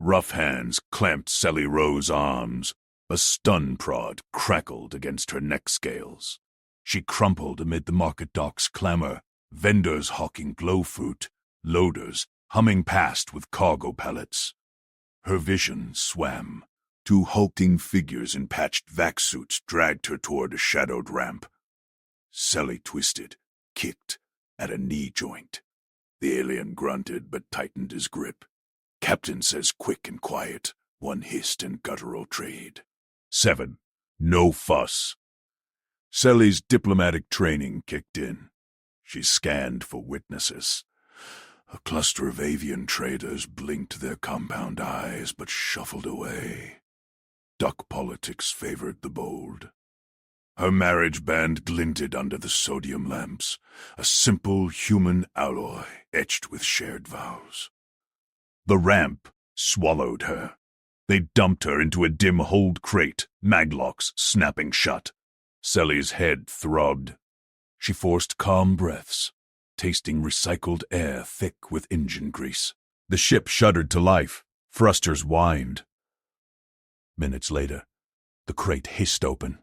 Rough hands clamped Sally Rowe's arms. A stun prod crackled against her neck scales. She crumpled amid the market dock's clamor, vendors hawking glow fruit, loaders humming past with cargo pallets. Her vision swam. Two hulking figures in patched vac suits dragged her toward a shadowed ramp. Sally twisted, kicked, at a knee joint. The alien grunted but tightened his grip. Captain says quick and quiet, one hissed in guttural trade. 7. No fuss. Sally's diplomatic training kicked in. She scanned for witnesses. A cluster of avian traders blinked their compound eyes but shuffled away. Duck politics favored the bold. Her marriage band glinted under the sodium lamps, a simple human alloy etched with shared vows. The ramp swallowed her. They dumped her into a dim hold crate, maglocks snapping shut. Sally's head throbbed. She forced calm breaths, tasting recycled air thick with engine grease. The ship shuddered to life. Thrusters whined. Minutes later, the crate hissed open.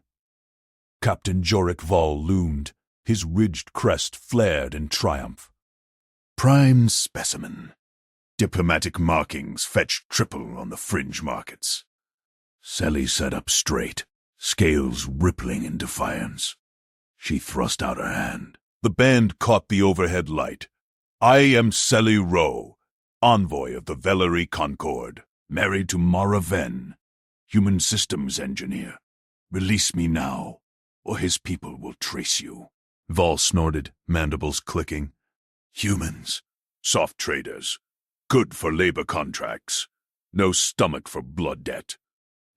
Captain Jorik Vol loomed. His ridged crest flared in triumph. Prime specimen. Diplomatic markings fetched triple on the fringe markets. Sally sat up straight, scales rippling in defiance. She thrust out her hand. The band caught the overhead light. I am Sally Rowe, envoy of the Valerie Concord, married to Mara Venn, human systems engineer. Release me now, or his people will trace you. Vol snorted, mandibles clicking. Humans, soft traders, good for labor contracts, no stomach for blood debt.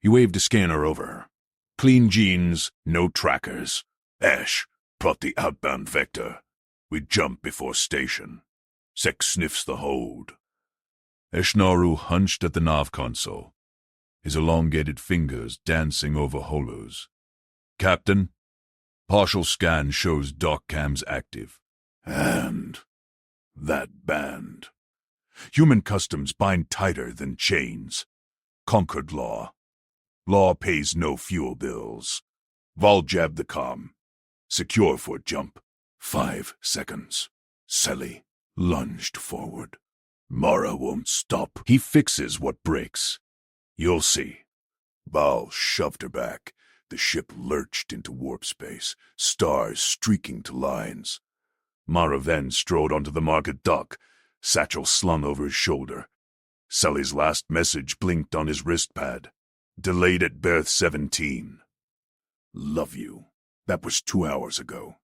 He waved a scanner over her. Clean jeans, no trackers. Ash brought the outbound vector. We jump before station. Sek sniffs the hold. Eshnaru hunched at the nav console, his elongated fingers dancing over holos. Captain, partial scan shows dock cams active. And that band. Human customs bind tighter than chains. Conquered law. Law pays no fuel bills. Vol jabbed the comm. Secure for jump. 5 seconds. Sally lunged forward. Mara won't stop. He fixes what breaks. You'll see. Vol shoved her back. The ship lurched into warp space, stars streaking to lines. Mara Venn strode onto the market dock, satchel slung over his shoulder. Sally's last message blinked on his wrist pad. Delayed at berth 17. Love you. That was 2 hours ago.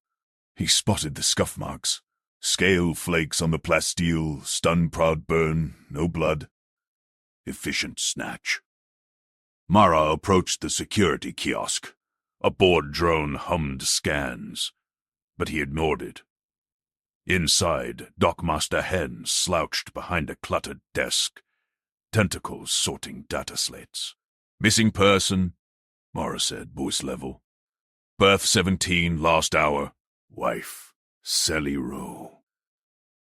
He spotted the scuff marks. Scale flakes on the plasteel, stun prod burn, no blood. Efficient snatch. Mara approached the security kiosk. A board drone hummed scans, but he ignored it. Inside, Dockmaster Hen slouched behind a cluttered desk, tentacles sorting data slates. Missing person, Mara said, voice level. Berth 17, last hour. Wife, Sally Rowe.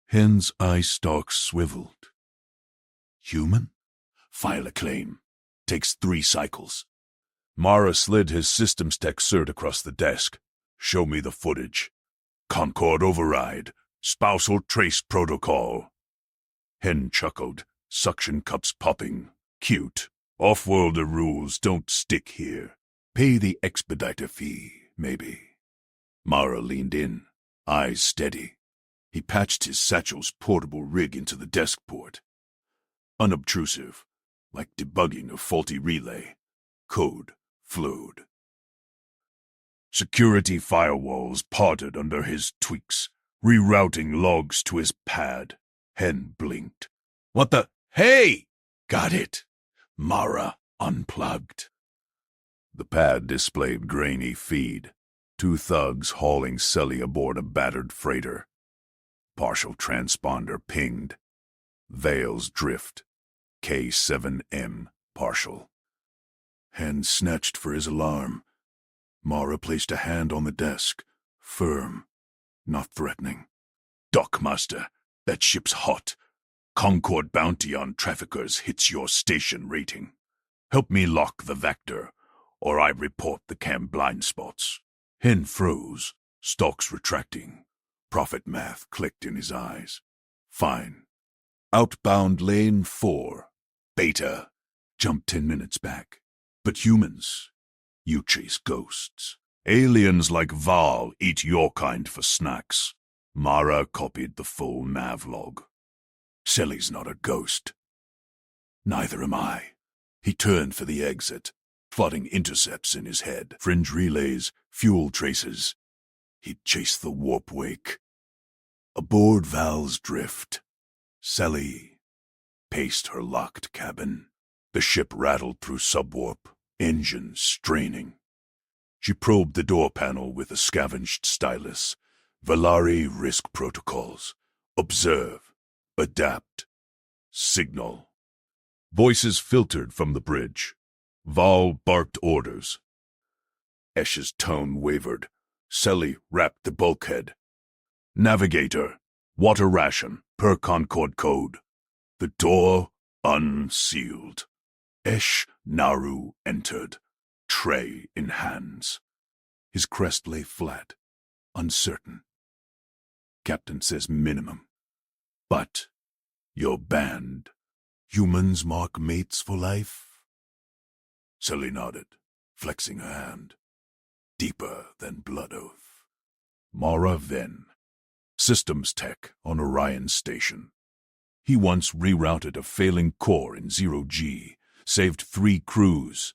Hen's eye stalk swiveled. Human? File a claim. Takes 3 cycles. Mara slid his systems tech cert across the desk. Show me the footage. Concord override. Spousal trace protocol. Hen chuckled, suction cups popping. Cute. Off-worlder rules don't stick here. Pay the expediter fee, maybe. Mara leaned in, eyes steady. He patched his satchel's portable rig into the desk port. Unobtrusive, like debugging a faulty relay. Code flowed. Security firewalls parted under his tweaks, rerouting logs to his pad. Hen blinked. What the? Hey! Got it. Mara unplugged. The pad displayed grainy feed. 2 thugs hauling Sally aboard a battered freighter. Partial transponder pinged. Veils drift. K7M partial. Hen snatched for his alarm. Mara placed a hand on the desk, firm, not threatening. Dockmaster, that ship's hot. Concord bounty on traffickers hits your station rating. Help me lock the vector, or I report the cam blind spots. Hen froze, stalks retracting. Profit math clicked in his eyes. Fine. Outbound lane 4. Beta. Jump 10 minutes back. But humans, you chase ghosts. Aliens like Val eat your kind for snacks. Mara copied the full nav log. Selly's not a ghost. Neither am I. He turned for the exit, plotting intercepts in his head, fringe relays, fuel traces. He'd chase the warp wake. Aboard Val's drift, Sally paced her locked cabin. The ship rattled through subwarp, engines straining. She probed the door panel with a scavenged stylus. Valari risk protocols. Observe. Adapt. Signal. Voices filtered from the bridge. Val barked orders. Esh's tone wavered. Selly rapped the bulkhead. Navigator. Water ration, per Concord code. The door unsealed. Esh Naru entered, tray in hands. His crest lay flat, uncertain. Captain says minimum. But you're banned. Humans mark mates for life? Sully nodded, flexing her hand. Deeper than blood oath. Mara Venn. Systems tech on Orion Station. He once rerouted a failing core in 0G, saved 3 crews.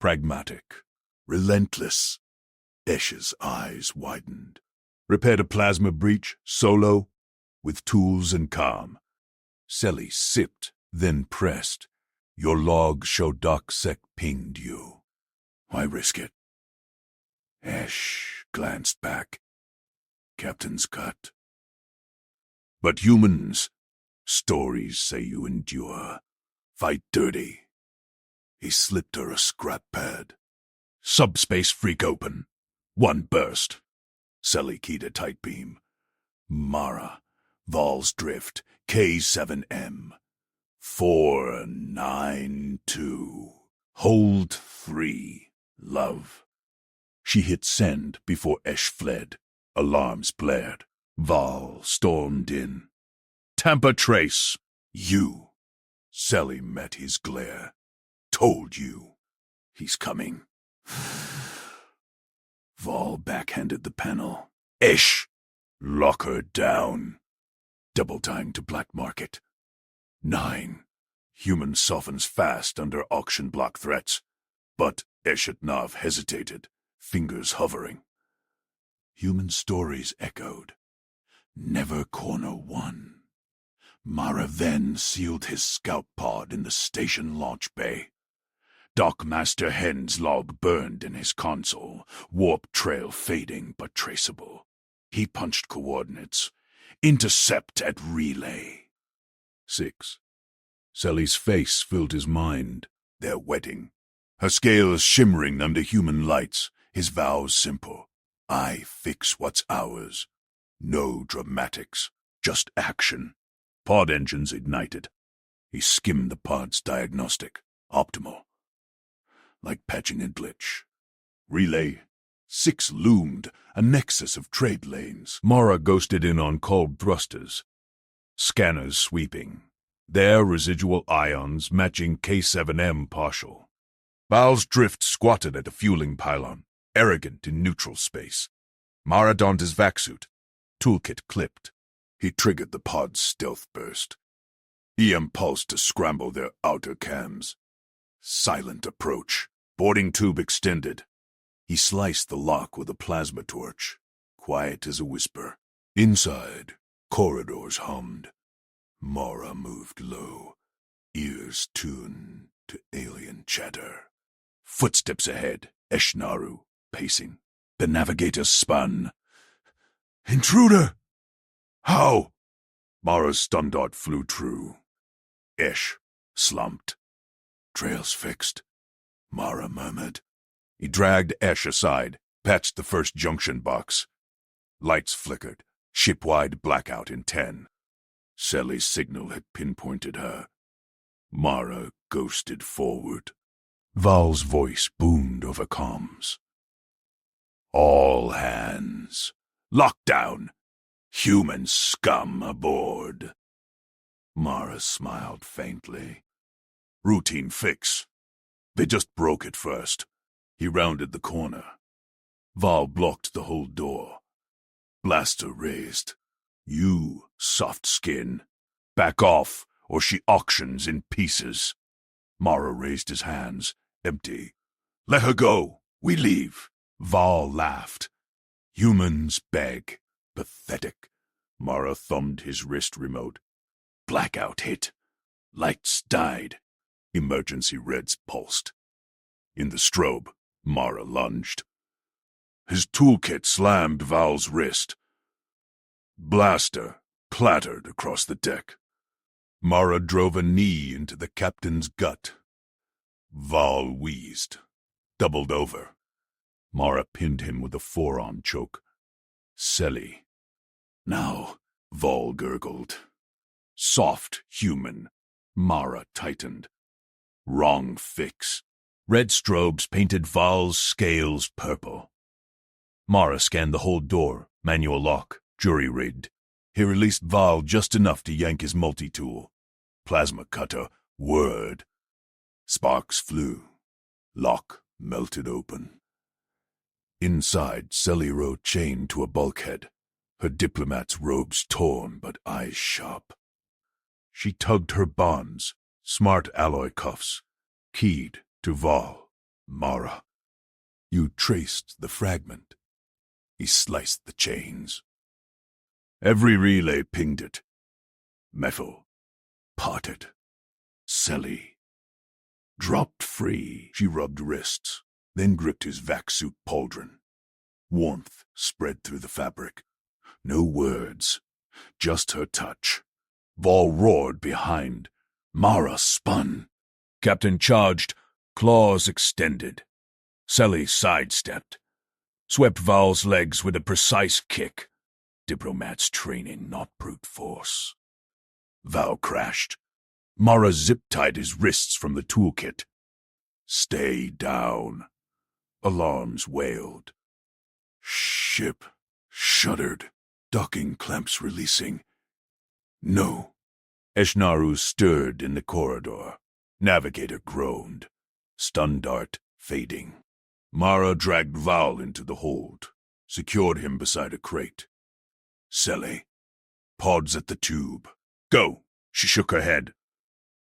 Pragmatic, relentless. Esh's eyes widened. Repaired a plasma breach, solo, with tools and calm. Selly sipped, then pressed. Your logs show DocSec pinged you. Why risk it? Esh glanced back. Captain's cut. But humans, stories say you endure. Fight dirty. He slipped her a scrap pad. Subspace freak open. 1 burst. Selly keyed a tight beam. Mara, Val's drift, K7M. 492. Hold 3. Love. She hit send before Esh fled. Alarms blared. Val stormed in. Tampa trace. You. Selly met his glare. Told you. He's coming. Val backhanded the panel. Esh. Lock her down. Double time to black market. 9. Human softens fast under auction block threats. But Eshetnov hesitated, fingers hovering. Human stories echoed. Never corner 1. Mara Venn sealed his scout pod in the station launch bay. Dockmaster Hen's log burned in his console, warp trail fading but traceable. He punched coordinates. Intercept at relay. 6. Selly's face filled his mind. Their wedding. Her scales shimmering under human lights, his vows simple. I fix what's ours. No dramatics, just action. Pod engines ignited. He skimmed the pod's diagnostic. Optimal. Like patching a glitch. Relay. 6 loomed, a nexus of trade lanes. Mara ghosted in on cold thrusters. Scanners sweeping. Their residual ions matching K7M partial. Val's drift squatted at a fueling pylon, arrogant in neutral space. Mara donned his vac suit. Toolkit clipped. He triggered the pod's stealth burst. EM pulse to scramble their outer cams. Silent approach. Boarding tube extended. He sliced the lock with a plasma torch. Quiet as a whisper. Inside, corridors hummed. Mara moved low, ears tuned to alien chatter. Footsteps ahead, Eshnaru, pacing. The navigator spun. Intruder! How? Mara's stun dart flew true. Esh slumped. Trails fixed, Mara murmured. He dragged Esh aside, patched the first junction box. Lights flickered, ship-wide blackout in 10. Sally's signal had pinpointed her. Mara ghosted forward. Val's voice boomed over comms. All hands. Lockdown. Human scum aboard. Mara smiled faintly. Routine fix. They just broke it first. He rounded the corner. Val blocked the whole door. Blaster raised. You, soft skin. Back off, or she auctions in pieces. Mara raised his hands, empty. Let her go. We leave. Val laughed. Humans beg. Pathetic. Mara thumbed his wrist remote. Blackout hit. Lights died. Emergency reds pulsed. In the strobe, Mara lunged. His toolkit slammed Val's wrist. Blaster clattered across the deck. Mara drove a knee into the captain's gut. Val wheezed, doubled over. Mara pinned him with a forearm choke. Selly. Now, Val gurgled. Soft human. Mara tightened. Wrong fix. Red strobes painted Val's scales purple. Mara scanned the whole door, manual lock, jury-rigged. He released Val just enough to yank his multi-tool. Plasma cutter whirred. Sparks flew. Lock melted open. Inside, Selly rode chained to a bulkhead, her diplomat's robes torn but eyes sharp. She tugged her bonds, smart alloy cuffs, keyed to Val. Mara. You traced the fragment. He sliced the chains. Every relay pinged it. Metal. Parted. Selly. Dropped free. She rubbed wrists, then gripped his vac suit pauldron. Warmth spread through the fabric. No words, just her touch. Val roared behind. Mara spun. Captain charged, claws extended. Selly sidestepped. Swept Val's legs with a precise kick. Diplomat's training, not brute force. Val crashed. Mara zip-tied his wrists from the toolkit. Stay down. Alarms wailed. Ship shuddered. Docking clamps releasing. No. Eshnaru stirred in the corridor. Navigator groaned. Stun dart fading. Mara dragged Val into the hold, secured him beside a crate. Selly. Pods at the tube. Go. She shook her head.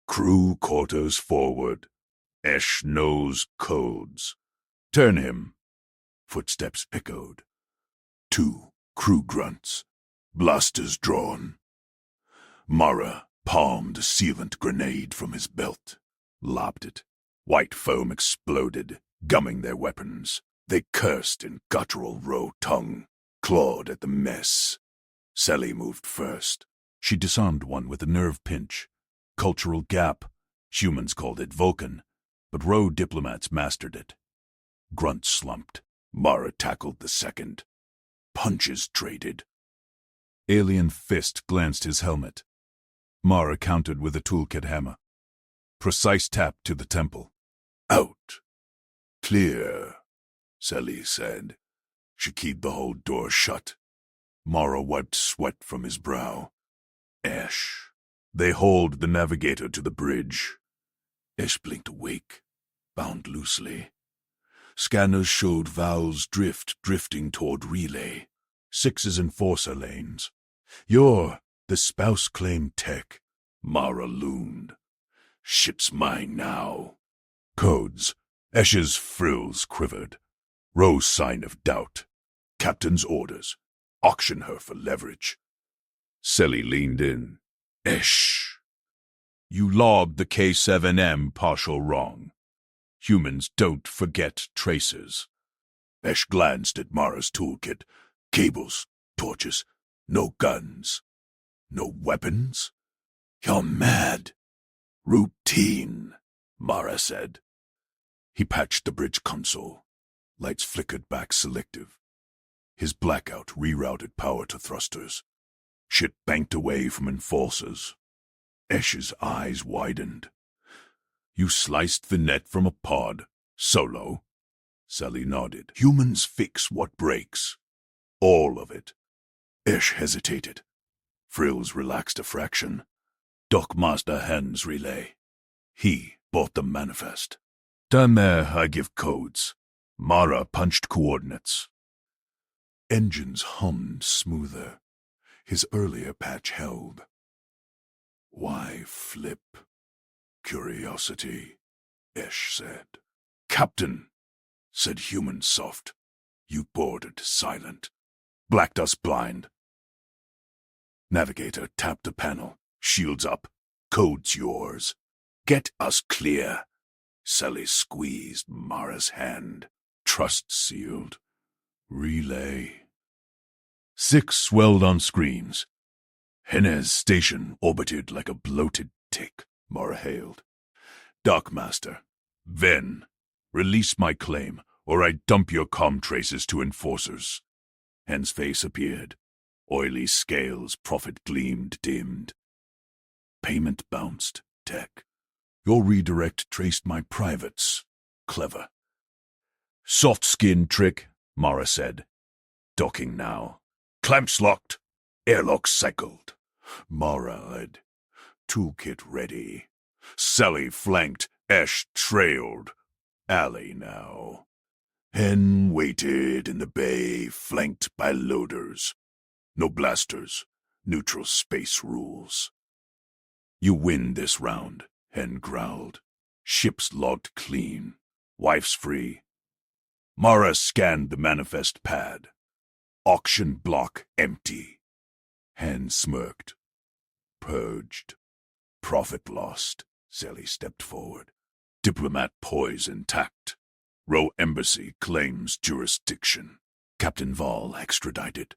Crew quarters forward. Esh knows codes. Turn him. Footsteps echoed. 2 crew grunts. Blasters drawn. Mara palmed a sealant grenade from his belt. Lobbed it. White foam exploded, gumming their weapons. They cursed in guttural row tongue, clawed at the mess. Selly moved first. She disarmed one with a nerve pinch. Cultural gap. Humans called it Vulcan, but row diplomats mastered it. Grunt slumped. Mara tackled the second. Punches traded. Alien fist glanced his helmet. Mara countered with a toolkit hammer. Precise tap to the temple. Out. Clear, Selly said. She keyed the whole door shut. Mara wiped sweat from his brow. Esh. They hauled the navigator to the bridge. Esh blinked awake, bound loosely. Scanners showed Val's drifting toward relay. 6's enforcer lanes. You're the spouse-claimed tech. Mara loomed. Ship's mine now. Codes. Esh's frills quivered. Rose sign of doubt. Captain's orders. Auction her for leverage. Selly leaned in. Esh. You logged the K7M partial wrong. Humans don't forget traces. Esh glanced at Mara's toolkit. Cables, torches, no guns. No weapons? You're mad. Routine, Mara said. He patched the bridge console. Lights flickered back selective. His blackout rerouted power to thrusters. Shit banked away from enforcers. Esh's eyes widened. You sliced the net from a pod, solo? Sally nodded. Humans fix what breaks. All of it. Esh hesitated. Frills relaxed a fraction. Dockmaster hands relay. He bought the manifest. Down there I give codes. Mara punched coordinates. Engines hummed smoother. His earlier patch held. Why flip? Curiosity, Esh said. Captain, said Human soft. You boarded silent. Blacked us blind. Navigator tapped a panel. Shields up. Code's yours. Get us clear. Sally squeezed Mara's hand. Trust sealed. Relay. 6 swelled on screens. Henez station orbited like a bloated tick, Mara hailed. Dockmaster, Ven, release my claim, or I dump your comm traces to enforcers. Hen's face appeared. Oily scales, profit gleamed, dimmed. Payment bounced, Tech. Your redirect traced my privates. Clever. Soft skin trick, Mara said. Docking now. Clamps locked. Airlock cycled. Mara led. Toolkit ready. Sally flanked. Esh trailed. Alley now. Hen waited in the bay, flanked by loaders. No blasters. Neutral space rules. You win this round, Hen growled. Ship's logged clean. Wife's free. Mara scanned the manifest pad. Auction block empty. Hen smirked. Purged. Profit lost. Sally stepped forward. Diplomat poise intact. Row embassy claims jurisdiction. Captain Vol extradited.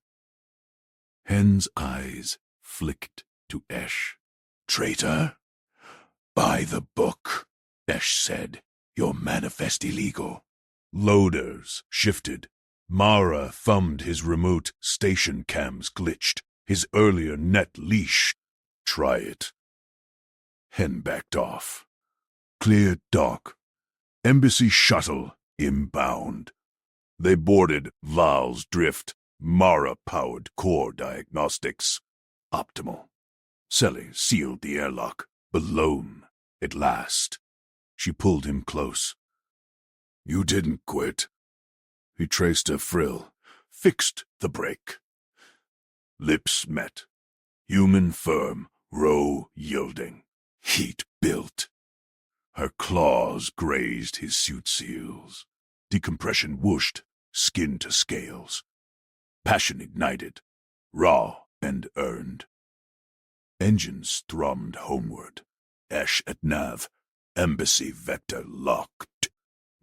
Hen's eyes flicked to Esh. Traitor? By the book, Esh said. Your manifest illegal. Loaders shifted. Mara thumbed his remote. Station cams glitched. His earlier net leash. Try it. Hen backed off. Clear dock. Embassy shuttle inbound. They boarded Val's drift. Mara-powered core diagnostics. Optimal. Sally sealed the airlock. Alone, at last. She pulled him close. You didn't quit. He traced a frill. Fixed the brake. Lips met. Human firm. Row yielding. Heat built. Her claws grazed his suit seals. Decompression whooshed, skin to scales. Passion ignited, raw and earned. Engines thrummed homeward. Esh at nav. Embassy vector locked.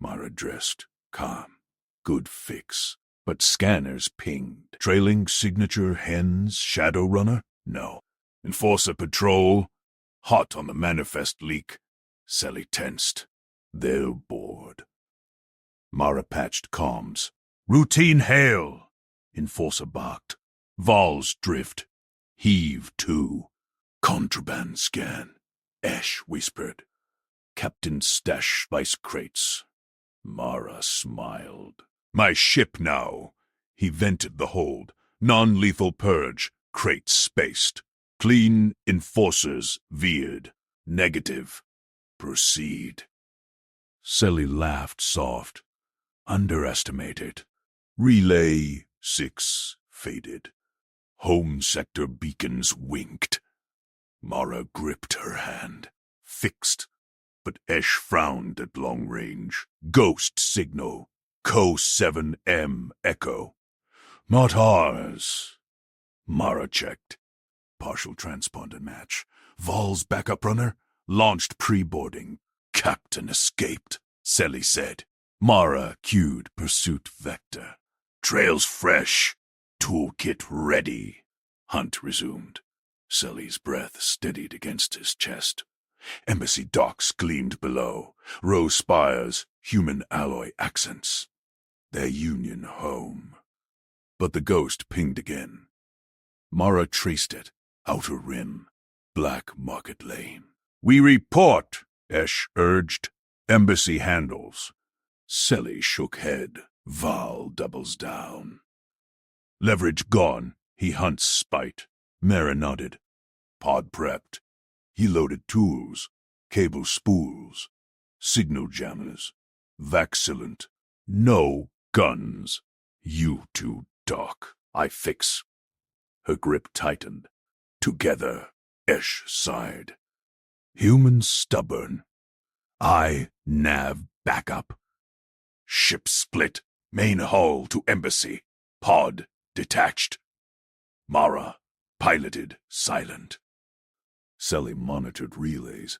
Mara dressed, calm. Good fix. But scanners pinged. Trailing signature Hen's shadow runner? No. Enforcer patrol? Hot on the manifest leak. Sally tensed. They'll board. Mara patched comms. Routine hail. Enforcer barked. Vol's drift. Heave to. Contraband scan. Esh whispered. Captain stash spice crates. Mara smiled. My ship now. He vented the hold. Non-lethal purge. Crates spaced. Clean enforcers veered. Negative. Proceed. Sally laughed soft. Underestimated. Relay 6 faded. Home sector beacons winked. Mara gripped her hand. Fixed. But Esh frowned at long range. Ghost signal. Co-7M echo. Not ours. Mara checked. Partial transponder match. Vol's backup runner launched pre-boarding. Captain escaped, Sally said. Mara cued pursuit vector. Trails fresh. Toolkit ready. Hunt resumed. Sally's breath steadied against his chest. Embassy docks gleamed below. Row spires, human alloy accents. Their union home. But the ghost pinged again. Mara traced it. Outer rim. Black Market Lane. "We report," Esh urged. "Embassy handles." Selly shook head. Val doubles down. Leverage gone. He hunts spite. Mara nodded. Pod prepped. He loaded tools. Cable spools. Signal jammers. Vacillant. No guns. "You two, Doc. I fix." Her grip tightened. "Together," Esh sighed. "Humans stubborn. I nav backup. Ship split. Main hull to embassy. Pod detached." Mara piloted silent. Selly monitored relays.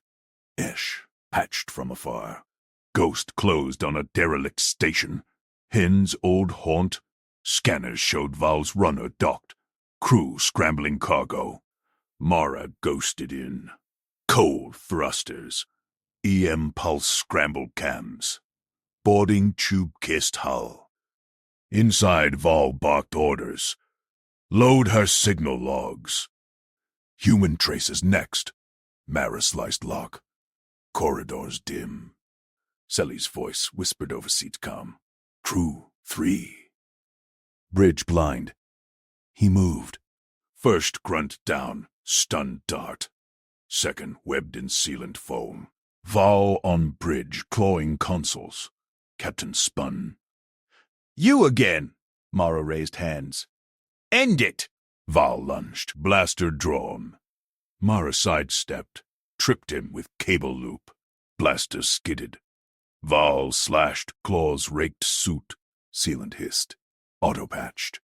Esh patched from afar. Ghost closed on a derelict station. Hen's old haunt. Scanners showed Val's runner docked. Crew scrambling cargo. Mara ghosted in. Cold thrusters. EM pulse scrambled cams. Boarding tube-kissed hull. Inside, Val barked orders. "Load her signal logs." "Human traces next." Mara sliced lock. Corridors dim. Selly's voice whispered over seatcom. "Crew 3. Bridge blind. He moved. First grunt down, stunned dart. Second webbed in sealant foam. Val on bridge, clawing consoles. Captain spun. "You again!" Mara raised hands. "End it!" Val lunged, blaster drawn. Mara sidestepped, tripped him with cable loop. Blaster skidded. Val slashed, claws raked suit. Sealant hissed. Auto-patched.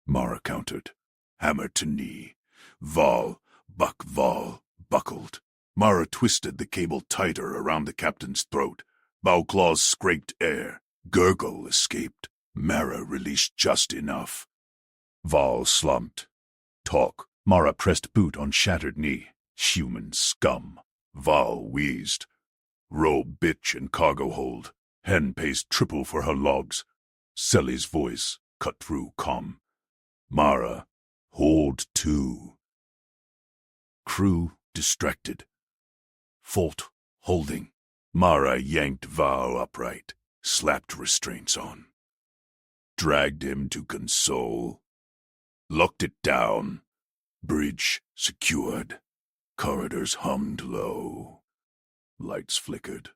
Mara countered. Hammer to knee. Val, buckled. Mara twisted the cable tighter around the captain's throat. Bow claws scraped air. Gurgle escaped. Mara released just enough. Val slumped. "Talk." Mara pressed boot on shattered knee. "Human scum." Val wheezed. "Roll bitch in cargo hold. Hen pays triple for her logs." Selly's voice cut through comm. "Mara, hold 2. Crew distracted. Fault holding. Mara yanked Val upright, slapped restraints on. Dragged him to console. Locked it down. Bridge secured. Corridors hummed low. Lights flickered.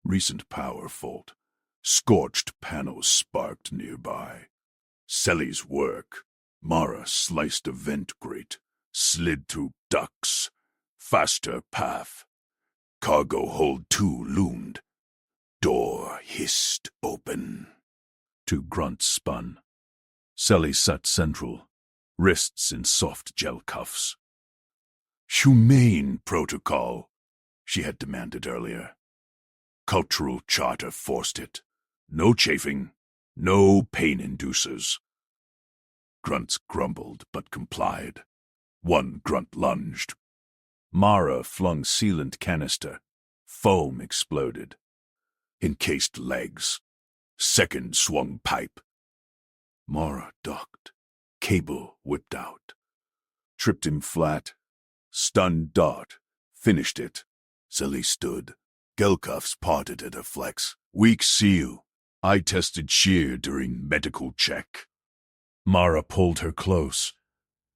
Recent power fault. Scorched panels sparked nearby. Selly's work. Mara sliced a vent grate. Slid through ducts. Faster path. Cargo hold 2 loomed. Door hissed open. 2 grunts spun. Selly sat central, wrists in soft gel cuffs. "Humane protocol," she had demanded earlier. Cultural charter forced it. No chafing, no pain inducers. Grunts grumbled but complied. 1 grunt lunged. Mara flung sealant canister. Foam exploded. Encased legs. Second swung pipe. Mara ducked. Cable whipped out. Tripped him flat. Stunned dart. Finished it. Selly stood. Gel cuffs parted at her flex. "Weak seal. I tested shear during medical check." Mara pulled her close.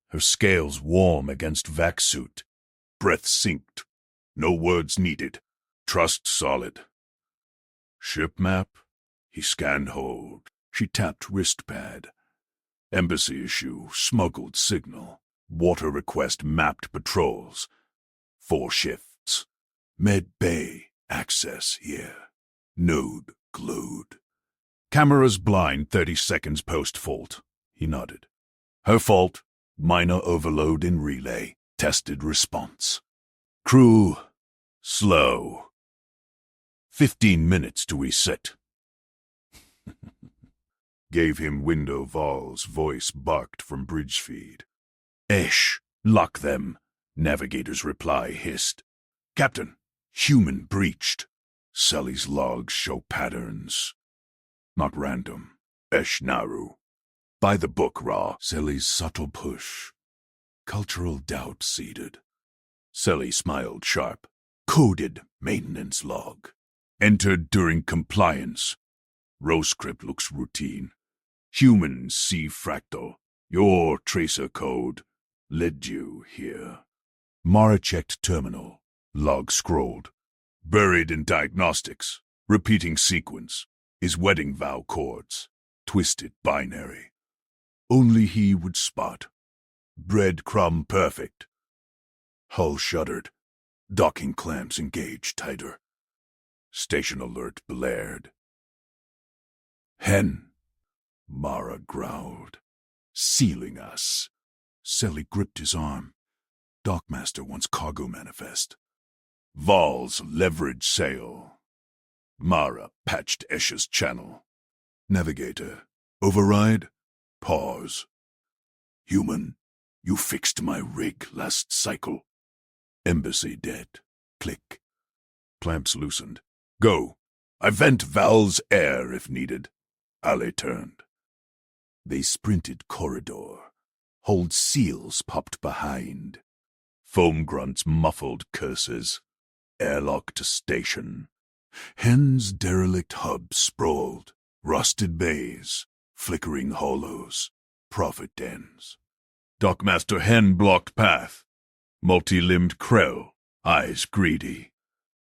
Her scales warm against vac suit. Breath synced. No words needed. Trust solid. "Ship map?" He scanned hold. She tapped wrist pad. Embassy issue, smuggled signal. Water request mapped patrols. 4 shifts. Med Bay, access here. Node glowed. "Cameras blind 30 seconds post-fault." He nodded. "Her fault. Minor overload in relay. Tested response. Crew, slow. 15 minutes to reset." Gave him window Val's voice barked from bridge feed. "Esh, lock them," Navigator's reply hissed. "Captain, human breached." Selly's logs show patterns. Not random. Esh Naru. By the book, Ra. Selly's subtle push. Cultural doubt seeded. Selly smiled sharp. Coded maintenance log. Entered during compliance. Row script looks routine. Human C fractal. Your tracer code led you here. Mara checked terminal. Log scrolled. Buried in diagnostics. Repeating sequence. His wedding vow chords. Twisted binary. Only he would spot. Breadcrumb perfect. Hull shuddered. Docking clamps engaged tighter. Station alert blared. Hen, Mara growled. Sealing us. Selly gripped his arm. Dockmaster wants cargo manifest. Val's leverage sail. Mara patched Esha's channel. Navigator. Override. Pause. Human, you fixed my rig last cycle. Embassy dead. Click. Clamps loosened. Go. I vent Val's air if needed. Ale turned. They sprinted corridor. Hold seals popped behind. Foam grunts muffled curses. Airlock to station. Hen's derelict hub sprawled. Rusted bays. Flickering hollows. Profit dens. Dockmaster Hen blocked path. Multi-limbed Krell. Eyes greedy.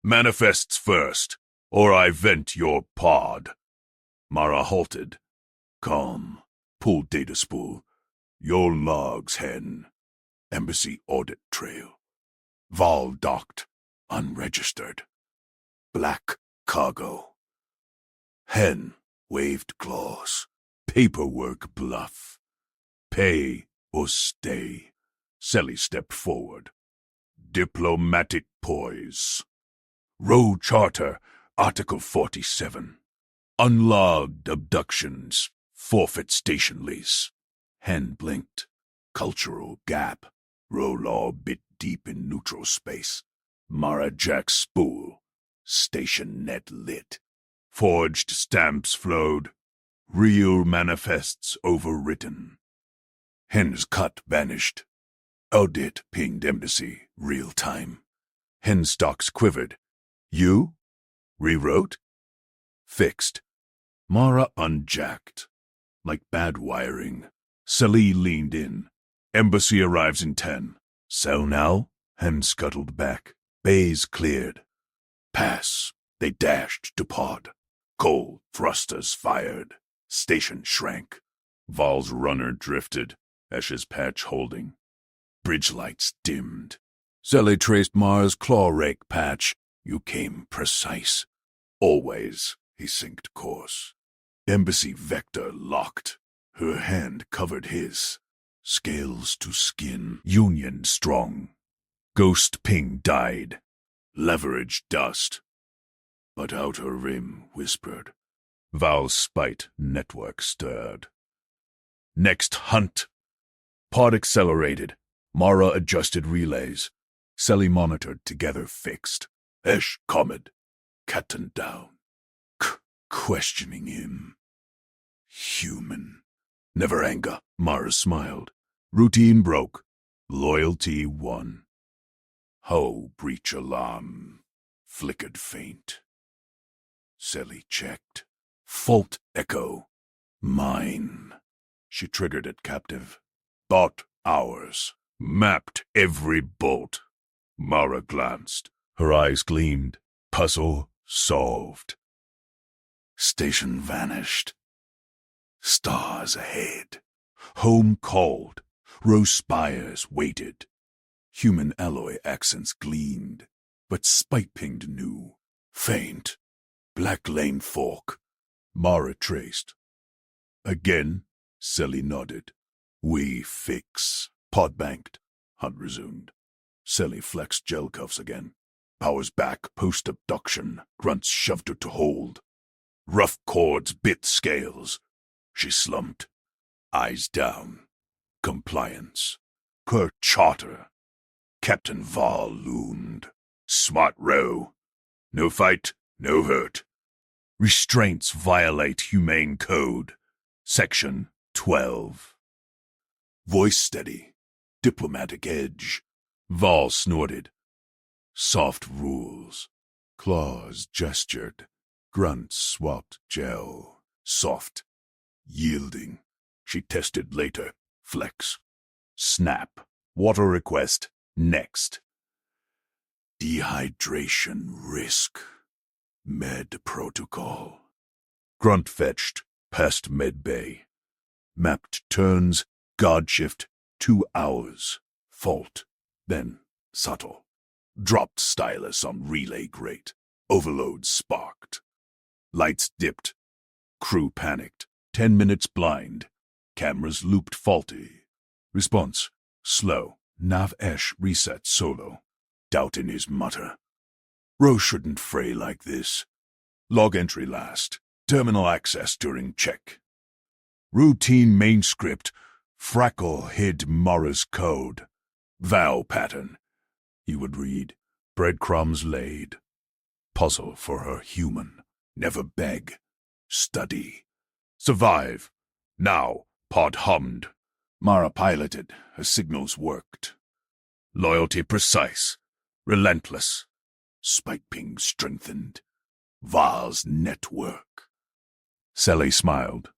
Manifests first, or I vent your pod. Mara halted. Calm. Pulled data spool. Your logs, Hen. Embassy audit trail. Val docked. Unregistered. Black cargo. Hen waved claws. Paperwork bluff. Pay or stay. Selly stepped forward. Diplomatic poise. Row Charter, Article 47. Unlogged abductions. Forfeit station lease. Hen blinked. Cultural gap. Row law bit deep in neutral space. Mara Jack spool. Station net lit. Forged stamps flowed. Real manifests overwritten. Hen's cut vanished. Audit pinged embassy, real time. Hen stocks quivered. You? Rewrote? Fixed. Mara unjacked. Like bad wiring. Selly leaned in. Embassy arrives in 10. Sell now? Hen scuttled back. Bays cleared. Pass. They dashed to pod. Coal thrusters fired. Station shrank. Val's runner drifted. Esha's patch holding. Bridge lights dimmed. Selly traced Mara's claw rake patch. You came precise. Always, he synced course. Embassy vector locked. Her hand covered his. Scales to skin. Union strong. Ghost ping died. Leverage dust. But outer rim whispered. Val's spite network stirred. Next hunt. Pod accelerated. Mara adjusted relays. Selly monitored together fixed. Esh Comed. Captain down. Questioning him. Human. Never anger. Mara smiled. Routine broke. Loyalty won. Hull breach alarm. Flickered faint. Selly checked. Fault echo. Mine. She triggered it captive. Bought ours. Mapped every bolt. Mara glanced. Her eyes gleamed. Puzzle solved. Station vanished. Stars ahead. Home called. Row spires waited. Human alloy accents gleamed. But spite pinged new. Faint. Black lane fork. Mara traced. Again, Selly nodded. We fix. Pod banked. Hunt resumed. Selly flexed gel cuffs again. Powers back post-abduction. Grunts shoved her to hold. Rough cords bit scales. She slumped. Eyes down. Compliance. Her charter. Captain Val loomed. Smart row. No fight, no hurt. Restraints violate humane code. Section 12. Voice steady. diplomatic edge. Val snorted. Soft rules. Claws gestured. Grunts swapped gel. Soft. Yielding. She tested later. Flex. Snap. Water request. Next. Dehydration risk. Med protocol. Grunt fetched. Past med bay. Mapped turns. God shift. 2 hours. Fault. Then subtle. Dropped stylus on relay grate. Overload sparked. Lights dipped. Crew panicked. 10 minutes blind. Cameras looped faulty. Response slow. Nav Esh reset solo. Doubt in his mutter. Row shouldn't fray like this. Log entry last. Terminal access during check. Routine main script. Frackle hid Mara's code. Vow pattern. He would read. Breadcrumbs laid. Puzzle for her human. Never beg. Study. Survive. Now. Pod hummed. Mara piloted. Her signals worked. Loyalty precise. Relentless. Spike ping strengthened. Val's network. Sally smiled.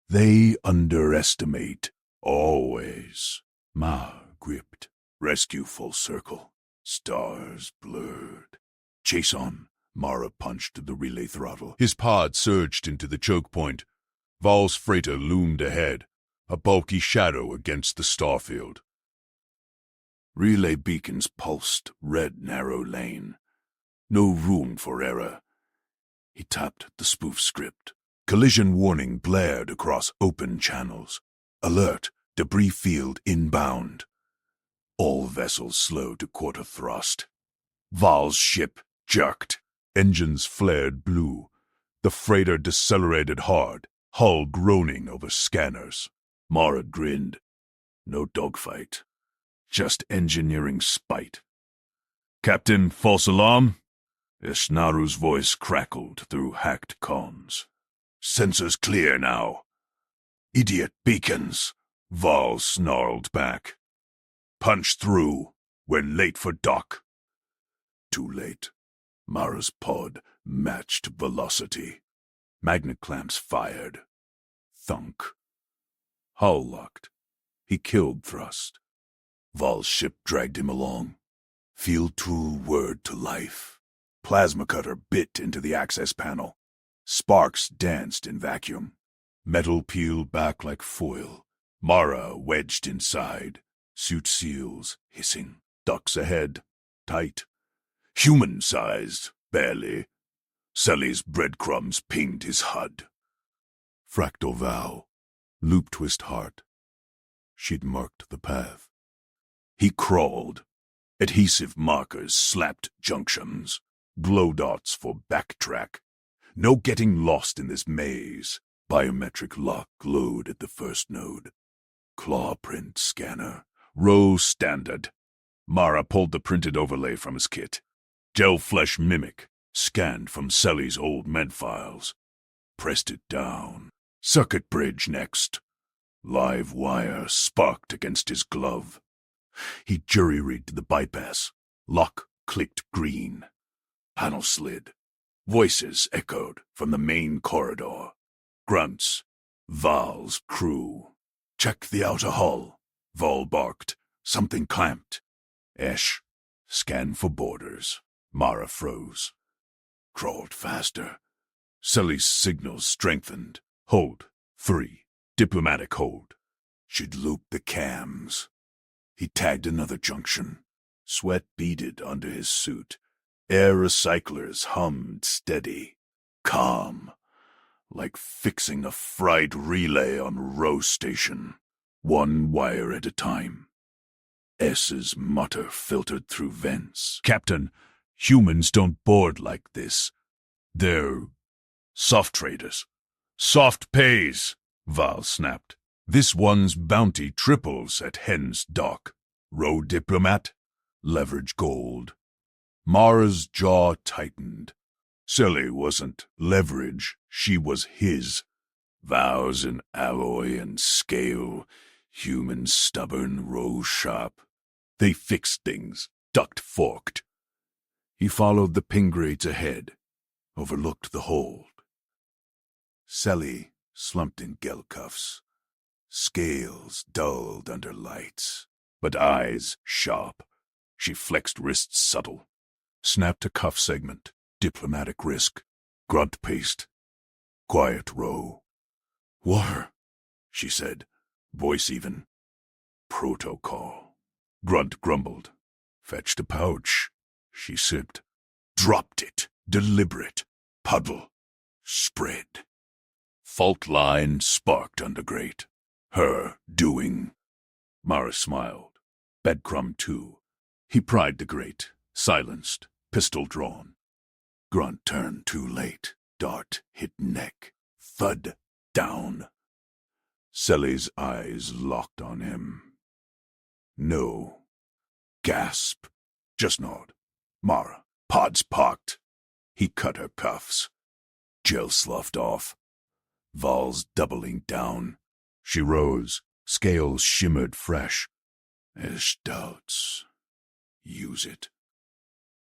They underestimate. Always. Ma gripped. Rescue full circle. Stars blurred. Chase on. Mara punched the relay throttle. His pod surged into the choke point. Val's freighter loomed ahead, a bulky shadow against the starfield. Relay beacons pulsed, red narrow lane. No room for error. He tapped the spoof script. Collision warning blared across open channels. Alert, debris field inbound. All vessels slow to quarter thrust. Val's ship jerked. Engines flared blue. The freighter decelerated hard, hull groaning over scanners. Mara grinned. No dogfight. Just engineering spite. Captain, false alarm? Ishnaru's voice crackled through hacked comms. Sensors clear now. Idiot beacons, Val snarled back. Punch through. We're late for dock. Too late. Mara's pod matched velocity. Magnet clamps fired. Thunk. Hull locked. He killed thrust. Val's ship dragged him along. Field tool whirred to life. Plasma cutter bit into the access panel. Sparks danced in vacuum. Metal peeled back like foil. Mara wedged inside. Suit seals hissing. Ducks ahead. Tight. Human-sized, barely. Sully's breadcrumbs pinged his HUD. Fractal vow. Loop twist heart. She'd marked the path. He crawled. Adhesive markers slapped junctions. Glow dots for backtrack. No getting lost in this maze. Biometric lock glowed at the first node. Claw print scanner. Row standard. Mara pulled the printed overlay from his kit. Gel flesh mimic. Scanned from Selly's old med files. Pressed it down. Circuit bridge next. Live wire sparked against his glove. He jury-rigged the bypass. Lock clicked green. Panel slid. Voices echoed from the main corridor. Grunts. Val's crew. Check the outer hull. Val barked. Something clamped. Esh. Scan for borders. Mara froze. Crawled faster. Sully's signals strengthened. Hold. 3. Diplomatic hold. She'd loop the cams. He tagged another junction. Sweat beaded under his suit. Air recyclers hummed steady. Calm. Like fixing a fried relay on row station. One wire at a time. S's mutter filtered through vents. Captain, humans don't board like this. They're soft traders. Soft pays, Val snapped. This one's bounty triples at Hen's dock. Row diplomat, leverage gold. Mara's jaw tightened. Silly wasn't leverage, she was his. Vows and alloy and scale, Human stubborn, rose sharp. They fixed things, ducked forked. He followed the ping grades ahead, overlooked the hold. Sally slumped in gel cuffs, scales dulled under lights, but eyes sharp. She flexed wrists subtle, snapped a cuff segment, diplomatic risk, grunt paste, quiet row. Water, she said, voice even. Protocol. Grunt grumbled. Fetched a pouch. She sipped. Dropped it. Deliberate. Puddle. Spread. Fault line sparked under grate. Her doing. Mara smiled. Bedcrumb too. He pried the grate. Silenced. Pistol drawn. Grunt turned too late. Dart hit neck. Thud. Down. Sally's eyes locked on him. No. Gasp. Just nod. Mara. Pods parked. He cut her cuffs. Gel sloughed off. Val's doubling down. She rose. Scales shimmered fresh. Ish doubts. Use it.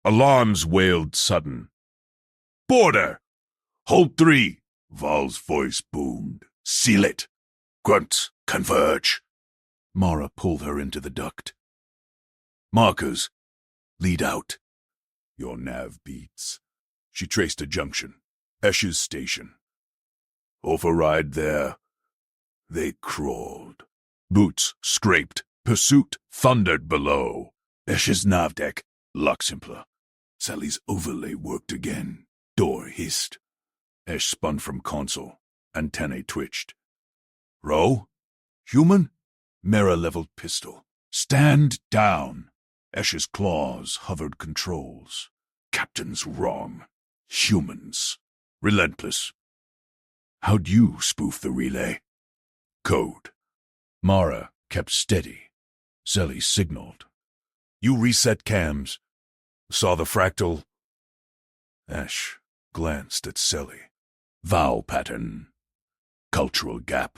Alarms wailed sudden. Border! Hold 3! Val's voice boomed. Seal it! Grunts, converge! Mara pulled her into the duct. Markers. Lead out. Your nav beats. She traced a junction. Esch's station. Override there. They crawled. Boots scraped. Pursuit thundered below. Esch's nav deck. Lock simpler. Sally's overlay worked again. Door hissed. Esch spun from console. Antennae twitched. Row? Human? Mera-leveled pistol. Stand down. Esch's claws hovered controls. Captain's wrong. Humans. Relentless. How'd you spoof the relay? Code. Mara kept steady. Sally signaled. You reset cams. Saw the fractal. Esch glanced at Sally. Vow pattern. Cultural gap.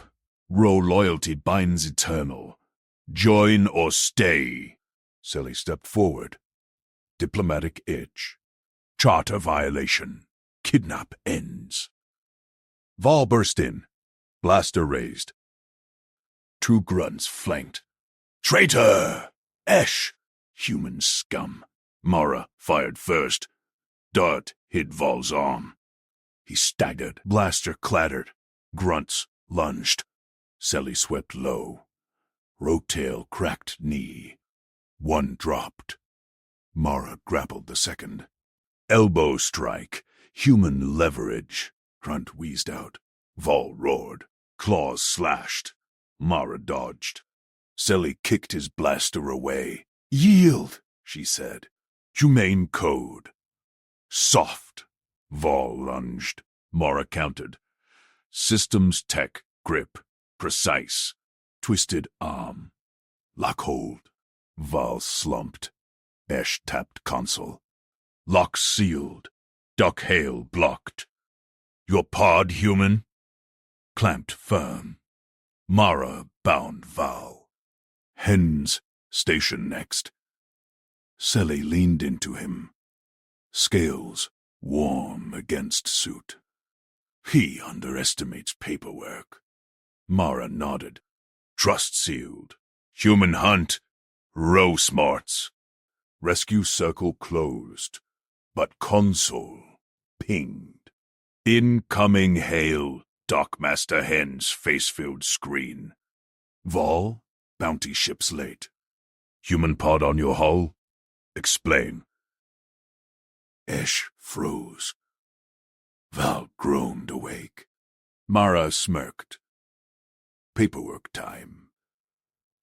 Row loyalty binds eternal. Join or stay. Sally stepped forward. Diplomatic itch. Charter violation. Kidnap ends. Val burst in. Blaster raised. 2 grunts flanked. Traitor! Esch! Human scum. Mara fired first. Dart hit Val's arm. He staggered. Blaster clattered. Grunts lunged. Sally swept low. Rotail cracked knee. 1 dropped. Mara grappled the second. Elbow strike. Human leverage. Grunt wheezed out. Val roared. Claws slashed. Mara dodged. Sally kicked his blaster away. Yield, she said. Humane code. Soft. Val lunged. Mara countered. Systems tech. Grip. Precise. Twisted arm. Lock hold. Val slumped. Esch tapped console. Lock sealed. Duck hail blocked. Your pod, human? Clamped firm. Mara bound Val. Hens, station next. Sally leaned into him. Scales warm against suit. He underestimates paperwork. Mara nodded. Trust sealed. Human hunt. Row smarts. Rescue circle closed. But console pinged. Incoming hail. Dockmaster Hen's face-filled screen. Val, bounty ships late. Human pod on your hull? Explain. Esch froze. Val groaned awake. Mara smirked. Paperwork time.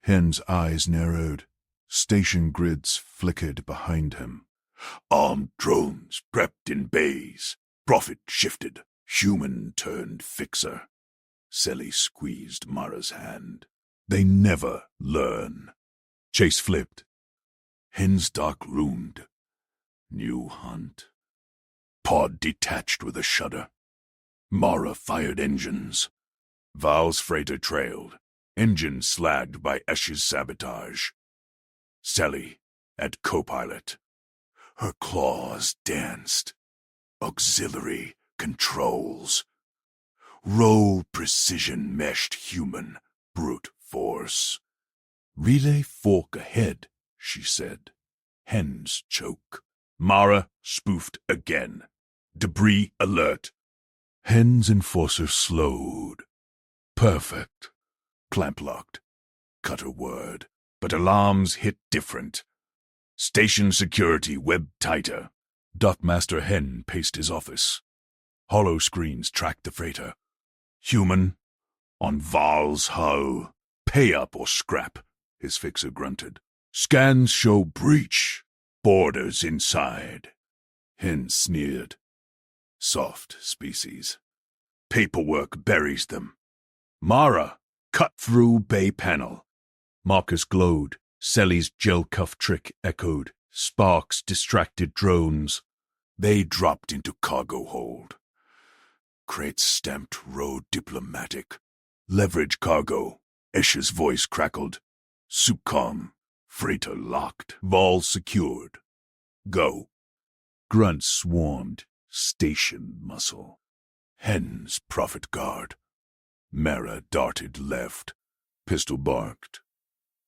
Hen's eyes narrowed. Station grids flickered behind him. Armed drones prepped in bays. Prophet shifted. Human turned fixer. Sally squeezed Mara's hand. They never learn. Chase flipped. Hen's dark loomed. New hunt. Pod detached with a shudder. Mara fired engines. Val's freighter trailed. engine slagged by Esh's sabotage. Sally at co-pilot. Her claws danced. Auxiliary controls. Roll precision meshed human brute force. Relay fork ahead, she said. Hens choke. Mara spoofed again. Debris alert. Hens enforcer slowed. Perfect. Clamp locked. Cutter word. But alarms hit different. Station security web tighter. Dockmaster Hen paced his office. Hollow screens tracked the freighter. Human. On Val's hull. Pay up or scrap, his fixer grunted. Scans show breach. Borders inside. Hen sneered. Soft species. Paperwork buries them. Mara, cut through bay panel. Marcus glowed. Selly's gel cuff trick echoed. Sparks distracted drones. They dropped into cargo hold. Crates stamped road diplomatic. Leverage cargo. Esh's voice crackled. Succom. Freighter locked. Vol secured. Go. Grunts swarmed. Station muscle. Hens profit guard. Mara darted left. Pistol barked.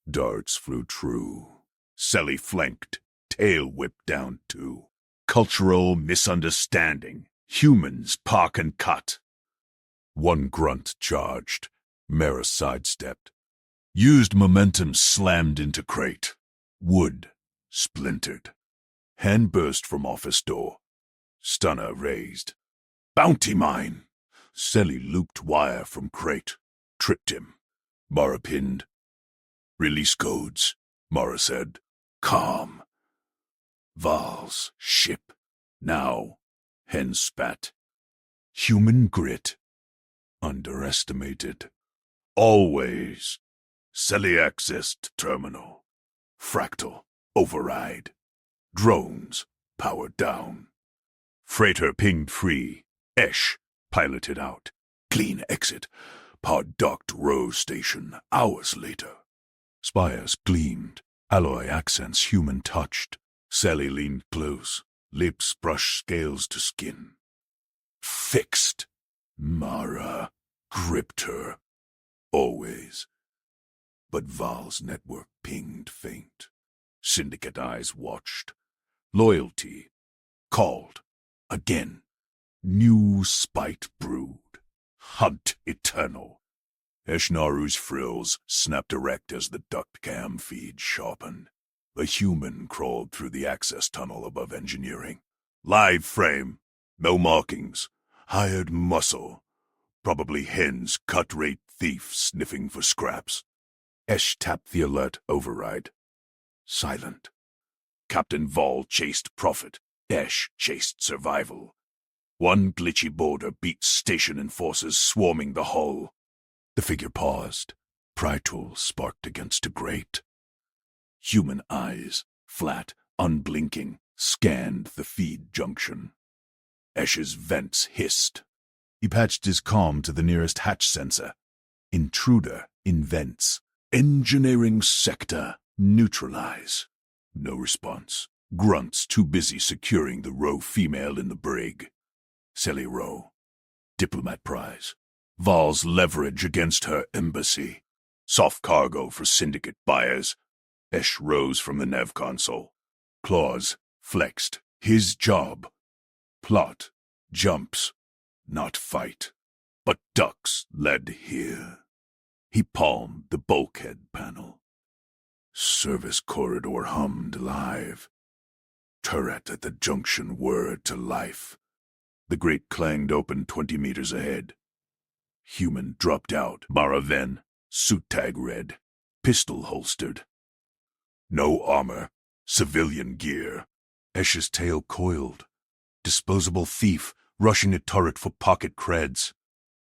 Darts flew true. Sally flanked. Tail whipped down too. Cultural misunderstanding. Humans park and cut. One grunt charged. Mara sidestepped. Used momentum slammed into crate. Wood splintered. Hand burst from office door. Stunner raised. Bounty mine! Sally looped wire from crate. Tripped him. Mara pinned. Release codes, Mara said. Calm. Val's ship. Now. Hen spat. Human grit. Underestimated. Always. Sally accessed terminal. Fractal. Override. Drones. Powered down. Freighter pinged free. Esh. Piloted out. Clean exit. Pod docked row station. Hours later. Spires gleamed. Alloy accents human touched. Sally leaned close. Lips brushed scales to skin. Fixed. Mara gripped her. Always. But Val's network pinged faint. Syndicate eyes watched. Loyalty. Called. Again. New spite brewed. Hunt eternal. Eshnaru's frills snapped erect as the duct cam feed sharpened. A human crawled through the access tunnel above engineering. Live frame. No markings. Hired muscle. Probably Hen's cut-rate thief sniffing for scraps. Esh tapped the alert override. Silent. Captain Vol chased profit. Esh chased survival. One glitchy border beat station enforcers swarming the hull. The figure paused. Pry tool sparked against a grate. Human eyes, flat, unblinking, scanned the feed junction. Esh's vents hissed. He patched his comm to the nearest hatch sensor. Intruder in vents. Engineering sector. Neutralize. No response. Grunts too busy securing the row female in the brig. Sally Row. Diplomat prize. Val's leverage against her embassy. Soft cargo for syndicate buyers. Esh rose from the nav console. Claws flexed. His job. Plot. Jumps. Not fight. But ducks led here. He palmed the bulkhead panel. Service corridor hummed live. Turret at the junction whirred to life. The grate clanged open 20 meters ahead. Human dropped out. Maraven. Suit tag red. Pistol holstered. No armor. Civilian gear. Esh's tail coiled. Disposable thief rushing a turret for pocket creds.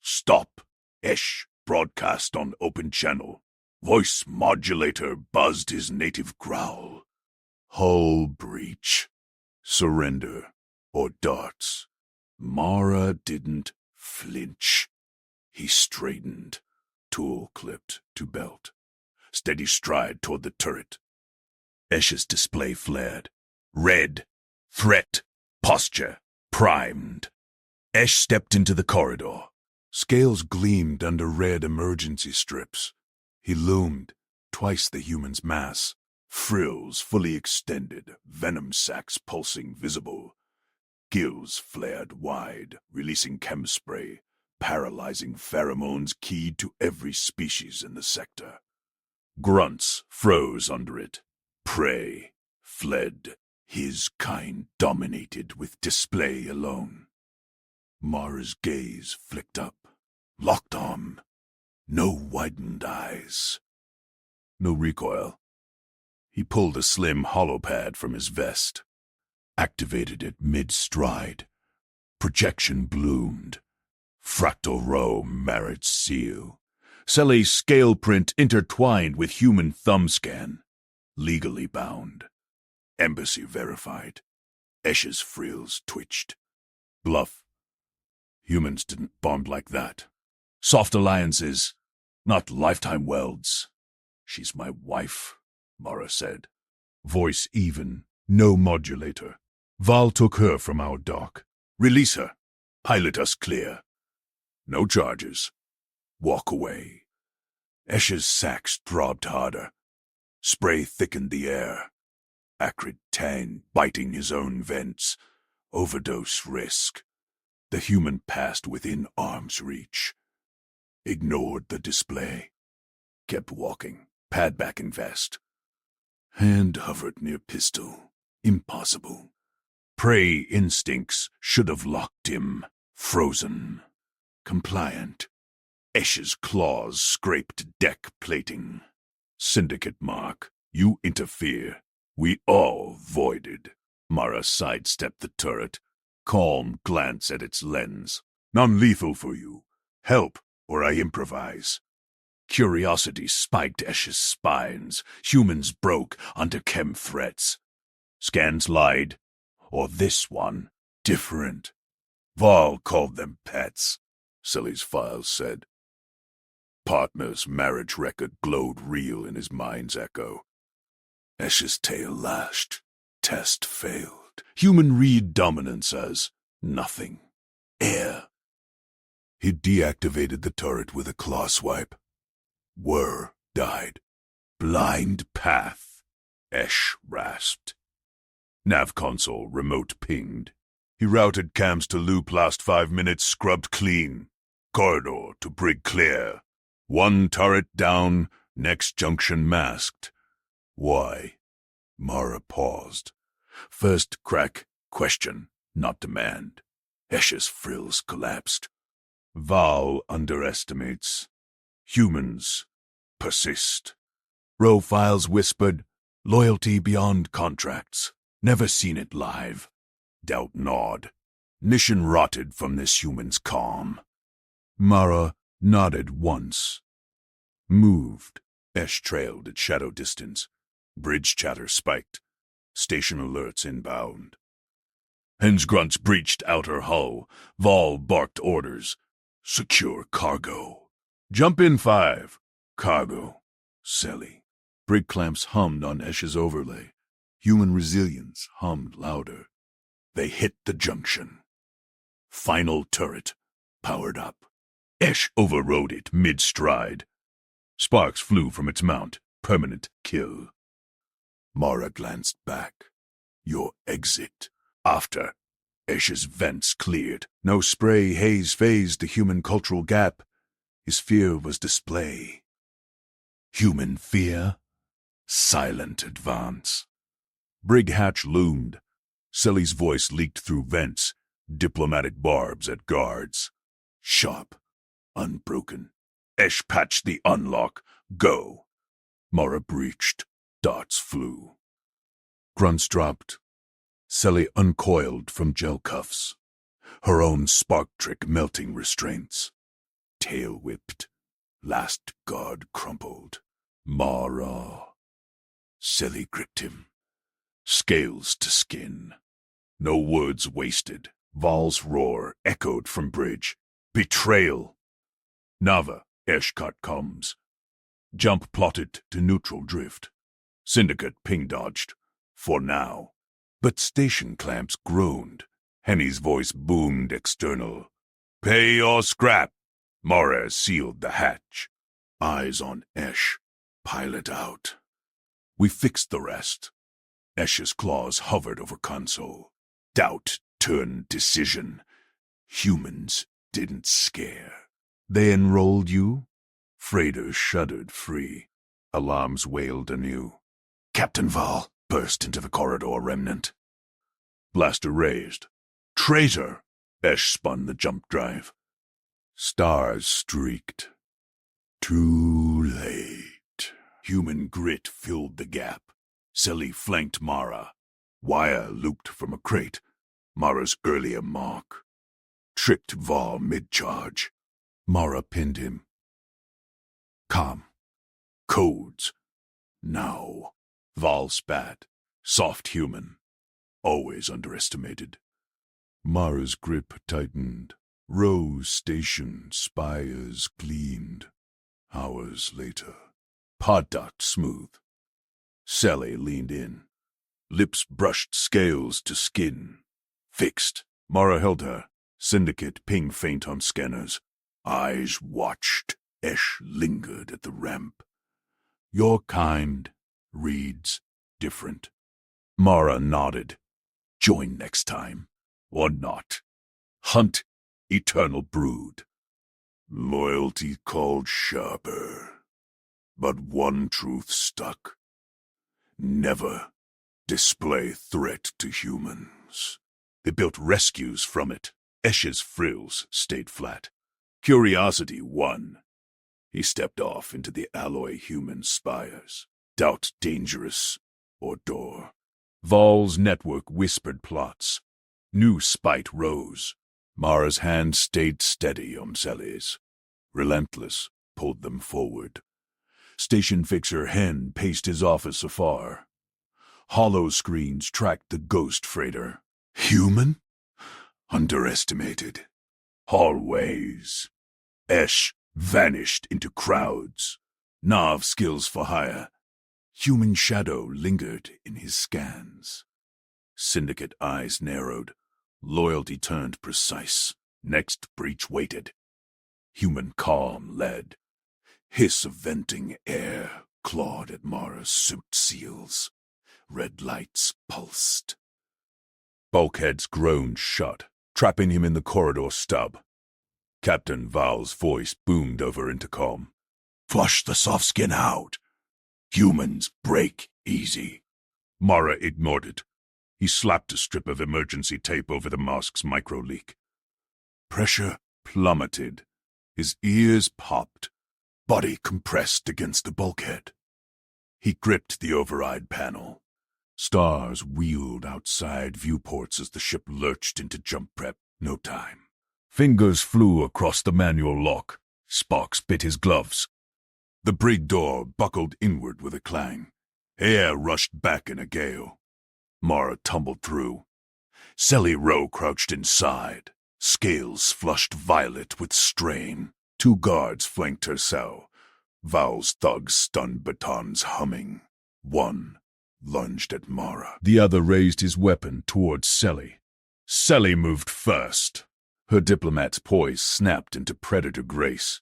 Stop. Esh broadcast on open channel. Voice modulator buzzed his native growl. Hull breach. Surrender. Or darts. Mara didn't flinch. He straightened. tool clipped to belt. Steady stride toward the turret. Esh's display flared. Red. Threat. Posture. Primed. Esh stepped into the corridor. Scales gleamed under red emergency strips. He loomed, twice the human's mass. Frills fully extended, venom sacs pulsing visible. Gills flared wide, releasing chem spray, paralyzing pheromones keyed to every species in the sector. Grunts froze under it. Prey fled. His kind dominated with display alone. Mara's gaze flicked up, locked on. No widened eyes. No recoil. He pulled a slim holopad from his vest, activated it mid-stride. Projection bloomed. Fractal row marriage seal. Cellie's scale print intertwined with human thumb scan. Legally bound. Embassy verified. Esh's frills twitched. Bluff. Humans didn't bond like that. Soft alliances, not lifetime welds. She's my wife, Mara said. Voice even, no modulator. Val took her from our dock. Release her. Pilot us clear. No charges. Walk away. Esh's sacs throbbed harder. Spray thickened the air. Acrid tang biting his own vents. Overdose risk. The human passed within arm's reach. Ignored the display. Kept walking, pad back in vest. Hand hovered near pistol. Impossible. Prey instincts should have locked him. Frozen. Compliant. Esh's claws scraped deck plating. Syndicate mark. You interfere. We all voided. Mara sidestepped the turret. Calm glance at its lens. Non-lethal for you. Help, or I improvise. Curiosity spiked Esh's spines. Humans broke under chem threats. Scans lied. Or this one. Different. Val called them pets, Cellie's files said. Partner's marriage record glowed real in his mind's echo. Esh's tail lashed. Test failed. Human read dominance as nothing. Air. He deactivated the turret with a claw swipe. Whir died. Blind path. Esh rasped. Nav console remote pinged. He routed cams to loop last 5 minutes scrubbed clean. Corridor to brig clear. One turret down, next junction masked. Why? Mara paused. First crack, question, not demand. Esh's frills collapsed. Val underestimates. Humans persist. Row files whispered, loyalty beyond contracts. Never seen it live. Doubt gnawed. Mission rotted from this human's calm. Mara nodded once. Moved. Esh trailed at shadow distance. Bridge chatter spiked. Station alerts inbound. Hens grunts breached outer hull. Val barked orders. Secure cargo. Jump in 5. Cargo. Celly. Brig clamps hummed on Esh's overlay. Human resilience hummed louder. They hit the junction. Final turret. Powered up. Esh overrode it mid-stride. Sparks flew from its mount. Permanent kill. Mara glanced back. Your exit. After. Esh's vents cleared. No spray haze phased the human cultural gap. His fear was display. Human fear. Silent advance. Brig hatch loomed. Cellie's voice leaked through vents. Diplomatic barbs at guards. Sharp. Unbroken. Esh patched the unlock. Go. Mara breached. Darts flew. Grunts dropped. Cellie uncoiled from gel cuffs. Her own spark trick melting restraints. Tail whipped. Last guard crumpled. Mara. Cellie gripped him. Scales to skin. No words wasted. Val's roar echoed from bridge. Betrayal. Nava, Esh cut comms. Jump plotted to neutral drift. Syndicate ping dodged. For now. But station clamps groaned. Henny's voice boomed external. Pay your scrap. Mara sealed the hatch. Eyes on Esh. Pilot out. We fixed the rest. Esh's claws hovered over console. Doubt turned decision. Humans didn't scare. They enrolled you? Freighter shuddered free. Alarms wailed anew. Captain Val burst into the corridor remnant. Blaster raised. Traitor! Esh spun the jump drive. Stars streaked. Too late. Human grit filled the gap. Selly flanked Mara. Wire looped from a crate. Mara's earlier mark. Tricked Val mid-charge. Mara pinned him. Calm. Codes. Now. Val spat. Soft human. Always underestimated. Mara's grip tightened. Rose station spires gleamed. Hours later. Pod duct smooth. Sally leaned in. Lips brushed scales to skin. Fixed. Mara held her. Syndicate ping faint on scanners. Eyes watched. Esh lingered at the ramp. Your kind reads different. Mara nodded. Join next time. Or not. Hunt eternal brood. Loyalty called sharper. But one truth stuck. Never display threat to humans. They built rescues from it. Esh's frills stayed flat. Curiosity won. He stepped off into the alloy human spires. Doubt dangerous or door. Val's network whispered plots. New spite rose. Mara's hand stayed steady on Selly's. Relentless, pulled them forward. Station fixer Hen paced his office afar. Hollow screens tracked the ghost freighter. Human? Underestimated. Hallways. Esh vanished into crowds. Nav skills for hire. Human shadow lingered in his scans. Syndicate eyes narrowed. Loyalty turned precise. Next breach waited. Human calm led. Hiss of venting air clawed at Mara's suit seals. Red lights pulsed. Bulkheads groaned shut, trapping him in the corridor stub. Captain Val's voice boomed over intercom. Flush the soft skin out. Humans break easy. Mara ignored it. He slapped a strip of emergency tape over the mask's micro-leak. Pressure plummeted. His ears popped. Body compressed against the bulkhead. He gripped the override panel. Stars wheeled outside viewports as the ship lurched into jump prep. No time. Fingers flew across the manual lock. Sparks bit his gloves. The brig door buckled inward with a clang. Air rushed back in a gale. Mara tumbled through. Selly Rowe crouched inside. Scales flushed violet with strain. 2 guards flanked her cell. Val's thugs stunned batons humming. One lunged at Mara. The other raised his weapon towards Selly. Selly moved first. Her diplomat's poise snapped into predator grace.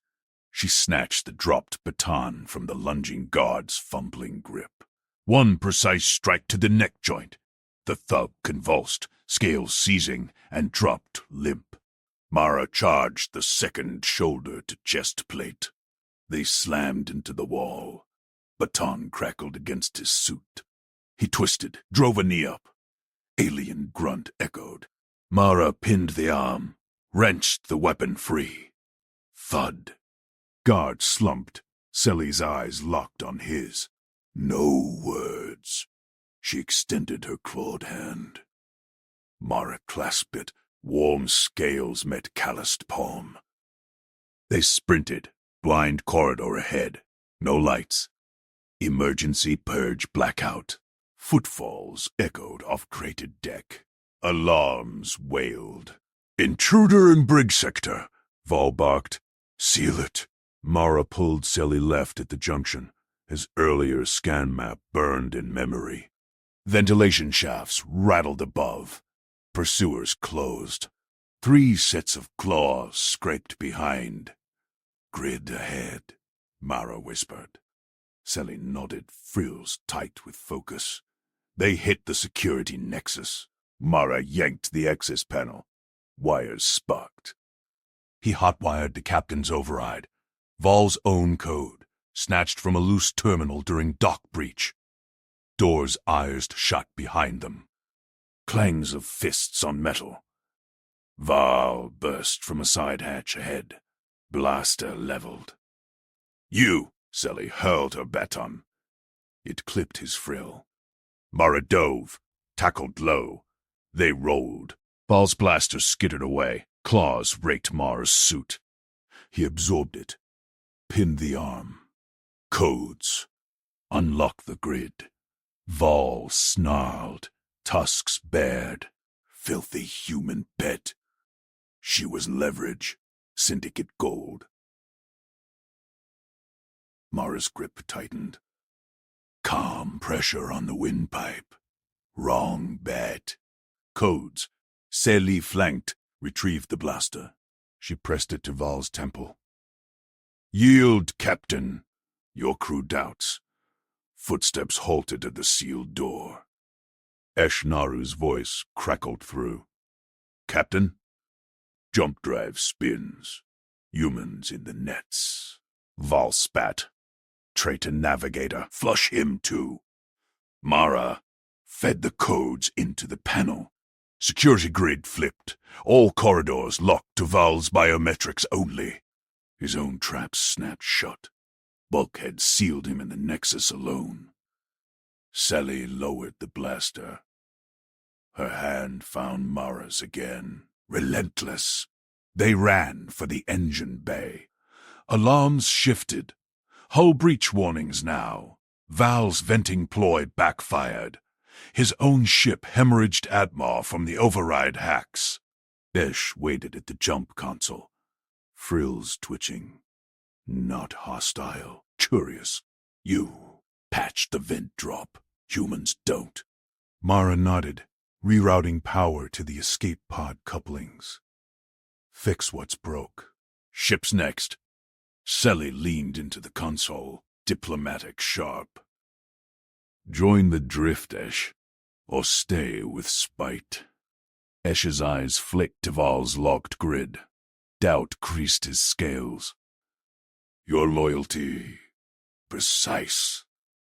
She snatched the dropped baton from the lunging guard's fumbling grip. One precise strike to the neck joint. The thug convulsed, scales seizing, and dropped limp. Mara charged the second shoulder to chest plate. They slammed into the wall. Baton crackled against his suit. He twisted, drove a knee up. Alien grunt echoed. Mara pinned the arm, wrenched the weapon free. Thud. Guard slumped. Selly's eyes locked on his. No words. She extended her clawed hand. Mara clasped it. Warm scales met calloused palm. They sprinted. Blind corridor ahead. No lights. Emergency purge blackout. Footfalls echoed off crated deck. Alarms wailed. Intruder in brig sector, Val barked. Seal it. Mara pulled Sally left at the junction, his earlier scan map burned in memory. Ventilation shafts rattled above. Pursuers closed. 3 sets of claws scraped behind. Grid ahead, Mara whispered. Sally nodded, frills tight with focus. They hit the security nexus. Mara yanked the access panel. Wires sparked. He hotwired the captain's override. Vol's own code, snatched from a loose terminal during dock breach. Doors eyes shut behind them. Clangs of fists on metal. Vol burst from a side hatch ahead, blaster leveled. "You!" Sally hurled her baton. It clipped his frill. Mara dove, tackled low. They rolled. Vol's blaster skittered away. Claws raked Mara's suit. He absorbed it, pinned the arm. Codes. Unlock the grid. Vol snarled, tusks bared. Filthy human pet. She was leverage, syndicate gold. Mara's grip tightened. Calm pressure on the windpipe. Wrong bet. Codes. Sally flanked, retrieved the blaster. She pressed it to Vol's temple. "Yield, Captain. Your crew doubts." Footsteps halted at the sealed door. Naru's voice crackled through. "Captain?" Jump drive spins. Humans in the nets. Vol spat. Traitor navigator. Flush him too. Mara fed the codes into the panel. Security grid flipped. All corridors locked to Vol's biometrics only. His own traps snapped shut. Bulkhead sealed him in the nexus alone. Sally lowered the blaster. Her hand found Mara's again. Relentless. They ran for the engine bay. Alarms shifted. Hull breach warnings now. Val's venting ploy backfired. His own ship hemorrhaged Admar from the override hacks. Esh waited at the jump console. Frills twitching. Not hostile. Curious. You patched the vent drop. Humans don't. Mara nodded, rerouting power to the escape pod couplings. Fix what's broke. Ship's next. Sally leaned into the console, diplomatic sharp. Join the drift, Esh, or stay with spite. Esh's eyes flicked to Vol's locked grid. Doubt creased his scales. Your loyalty, precise,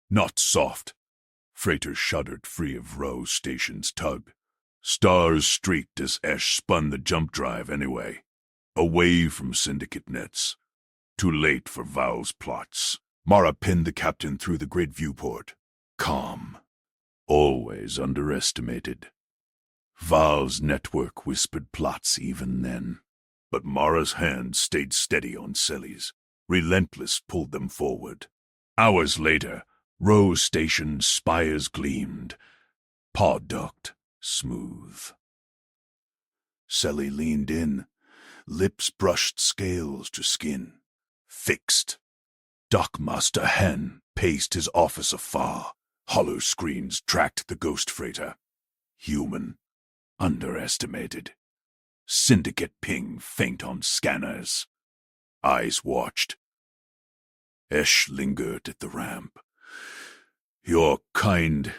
not soft. Freighter shuddered free of Rose Station's tug. Stars streaked as Esh spun the jump drive anyway, away from syndicate nets. Too late for Val's plots. Mara pinned the captain through the grid viewport. Calm. Always underestimated. Val's network whispered plots even then. But Mara's hand stayed steady on Sally's. Relentless pulled them forward. Hours later, Rose Station's spires gleamed. Paw duct, smooth. Sally leaned in. Lips brushed scales to skin. Fixed. Dockmaster Hen paced his office afar. Hollow screens tracked the ghost freighter. Human. Underestimated. Syndicate ping faint on scanners. Eyes watched. Esh lingered at the ramp. Your kind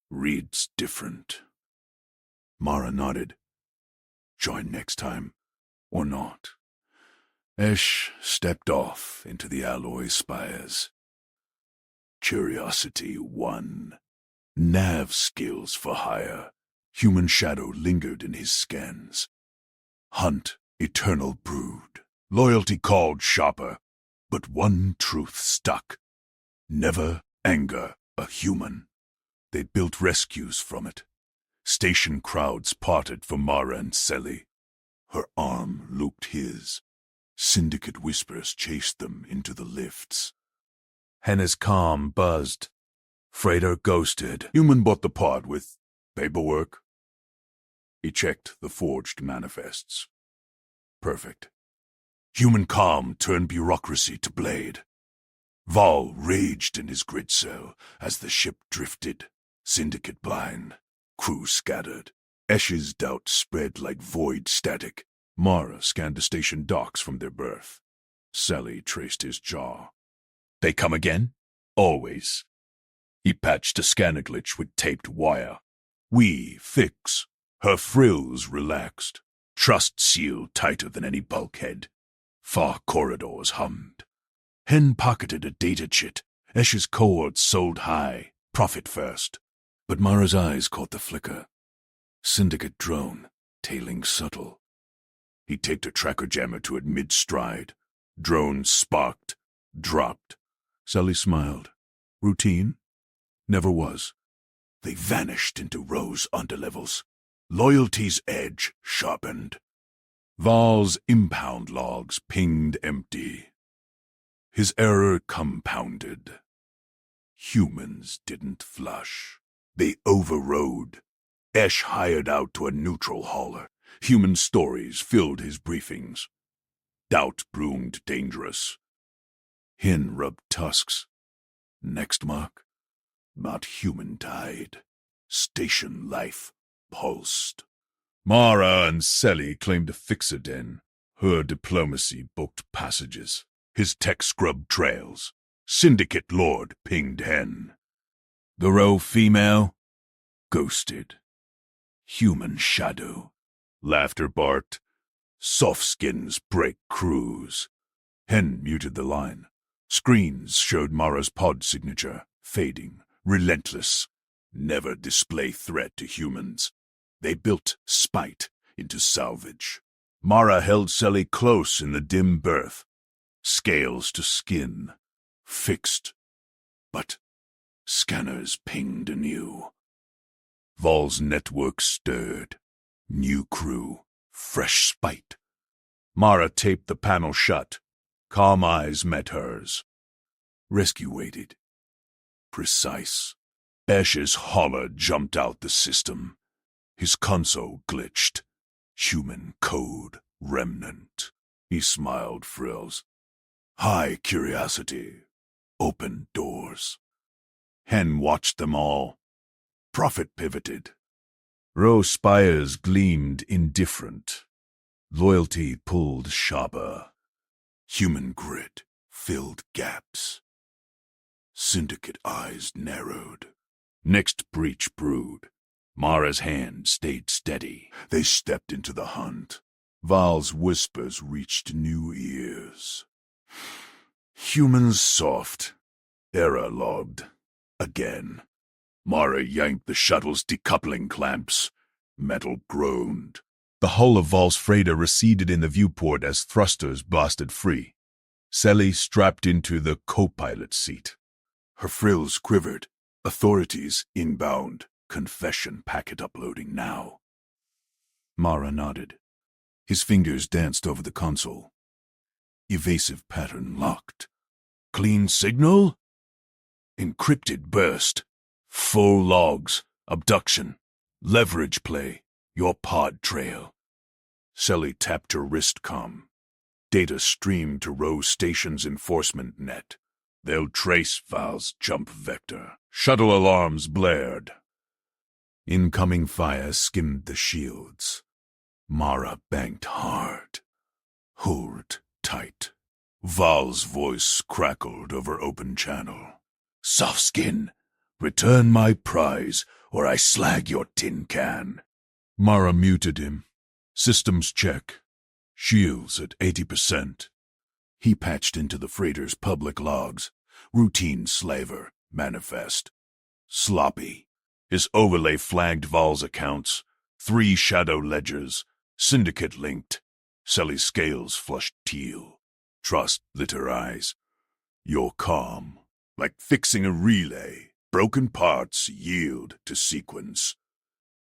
reads different. Mara nodded. Join next time, or not. Esh stepped off into the alloy spires. Curiosity won. Nav skills for hire. Human shadow lingered in his scans. Hunt, eternal brood. Loyalty called sharper. But one truth stuck. Never anger a human. They built rescues from it. Station crowds parted for Mara and Sally. Her arm looped his. Syndicate whispers chased them into the lifts. Henna's calm buzzed. Freighter ghosted. Human bought the pod with paperwork. He checked the forged manifests. Perfect. Human calm turned bureaucracy to blade. Val raged in his grid cell as the ship drifted, syndicate blind, crew scattered. Esh's doubt spread like void static. Mara scanned the station docks from their berth. Sally traced his jaw. They come again? Always. He patched a scanner glitch with taped wire. We fix. Her frills relaxed. Trust seal tighter than any bulkhead. Far corridors hummed. Hen pocketed a data chit. Esh's cohorts sold high, profit first. But Mara's eyes caught the flicker. Syndicate drone, tailing subtle. He taped a tracker jammer to it mid-stride. Drone sparked, dropped. Sally smiled. Routine? Never was. They vanished into Rose underlevels. Loyalty's edge sharpened. Val's impound logs pinged empty. His error compounded. Humans didn't flush. They overrode. Esh hired out to a neutral hauler. Human stories filled his briefings. Doubt bloomed dangerous. Hen rubbed tusks. Next mark, not human tide. Station life pulsed. Mara and Sally claimed a fixer den. Her diplomacy booked passages. His tech scrubbed trails. Syndicate lord pinged Hen. The row female? Ghosted. Human shadow. Laughter barked. Soft skins break crews. Hen muted the line. Screens showed Mara's pod signature, fading, relentless. Never display threat to humans. They built spite into salvage. Mara held Sally close in the dim berth. Scales to skin. Fixed. But scanners pinged anew. Val's network stirred. New crew. Fresh spite. Mara taped the panel shut. Calm eyes met hers. Rescue waited. Precise. Esh's holler jumped out the system. His console glitched. Human code remnant. He smiled frills. High curiosity. Open doors. Hen watched them all. Prophet pivoted. Row spires gleamed indifferent. Loyalty pulled sharper. Human grit filled gaps. Syndicate eyes narrowed. Next breach brewed. Mara's hand stayed steady. They stepped into the hunt. Val's whispers reached new ears. Humans soft. Error logged. Again. Mara yanked the shuttle's decoupling clamps. Metal groaned. The hull of Val's freighter receded in the viewport as thrusters blasted free. Sally strapped into the co-pilot seat. Her frills quivered. Authorities inbound. Confession packet uploading now. Mara nodded. His fingers danced over the console. Evasive pattern locked. Clean signal? Encrypted burst. Full logs. Abduction. Leverage play. Your pod trail. Sally tapped her wrist comm. Data streamed to Row Station's enforcement net. They'll trace Val's jump vector. Shuttle alarms blared. Incoming fire skimmed the shields. Mara banked hard. Hold tight. Val's voice crackled over open channel. Soft skin, return my prize, or I slag your tin can. Mara muted him. Systems check. Shields at 80%. He patched into the freighter's public logs. Routine slaver. Manifest. Sloppy. His overlay flagged Val's accounts. 3 shadow ledgers. Syndicate linked. Sally's scales flushed teal. Trust lit her eyes. You're calm. Like fixing a relay. Broken parts yield to sequence.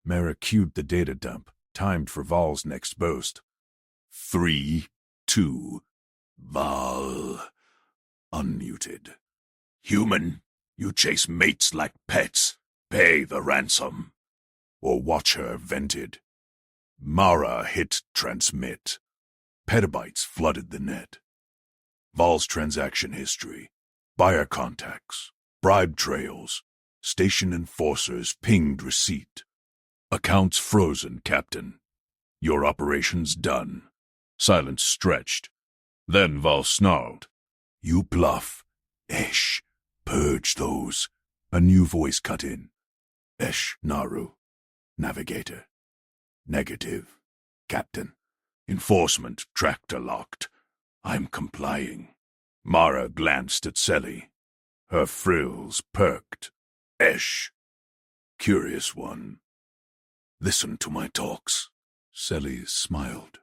Mara cued the data dump, timed for Val's next boast. 3, 2, Val. Unmuted. Human, you chase mates like pets. Pay the ransom. Or watch her vented. Mara hit transmit. Petabytes flooded the net. Val's transaction history, buyer contacts, bribe trails, station enforcers pinged receipt. Accounts frozen, Captain. Your operation's done. Silence stretched. Then Val snarled. You bluff. Esh, purge those. A new voice cut in. Esh Naru. Navigator. Negative. Captain. Enforcement tractor locked. I'm complying. Mara glanced at Selly. Her frills perked. Esh. Curious one. Listen to my talks. Selly smiled.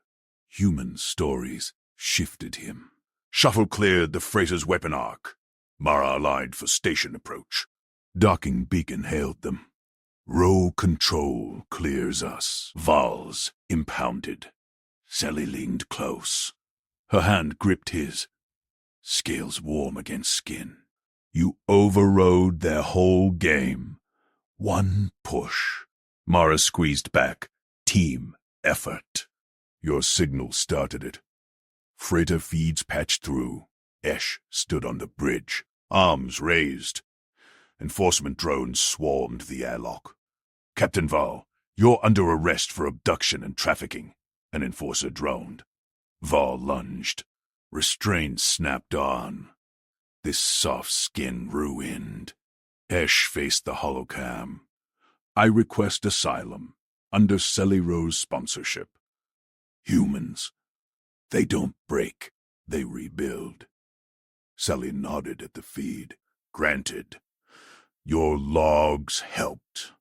Human stories shifted him. Shuffle cleared the freighter's weapon arc. Mara aligned for station approach. Docking beacon hailed them. Row control clears us. Val's impounded. Selly leaned close. Her hand gripped his. Scales warm against skin. You overrode their whole game. One push. Mara squeezed back. Team effort. Your signal started it. Freighter feeds patched through. Esh stood on the bridge, arms raised. Enforcement drones swarmed the airlock. Captain Val, you're under arrest for abduction and trafficking, an enforcer droned. Val lunged. Restraint snapped on. This soft skin ruined. Esh faced the holocam. I request asylum, under Selly Rose sponsorship. Humans. They don't break, they rebuild. Selly nodded at the feed. Granted. Your logs helped.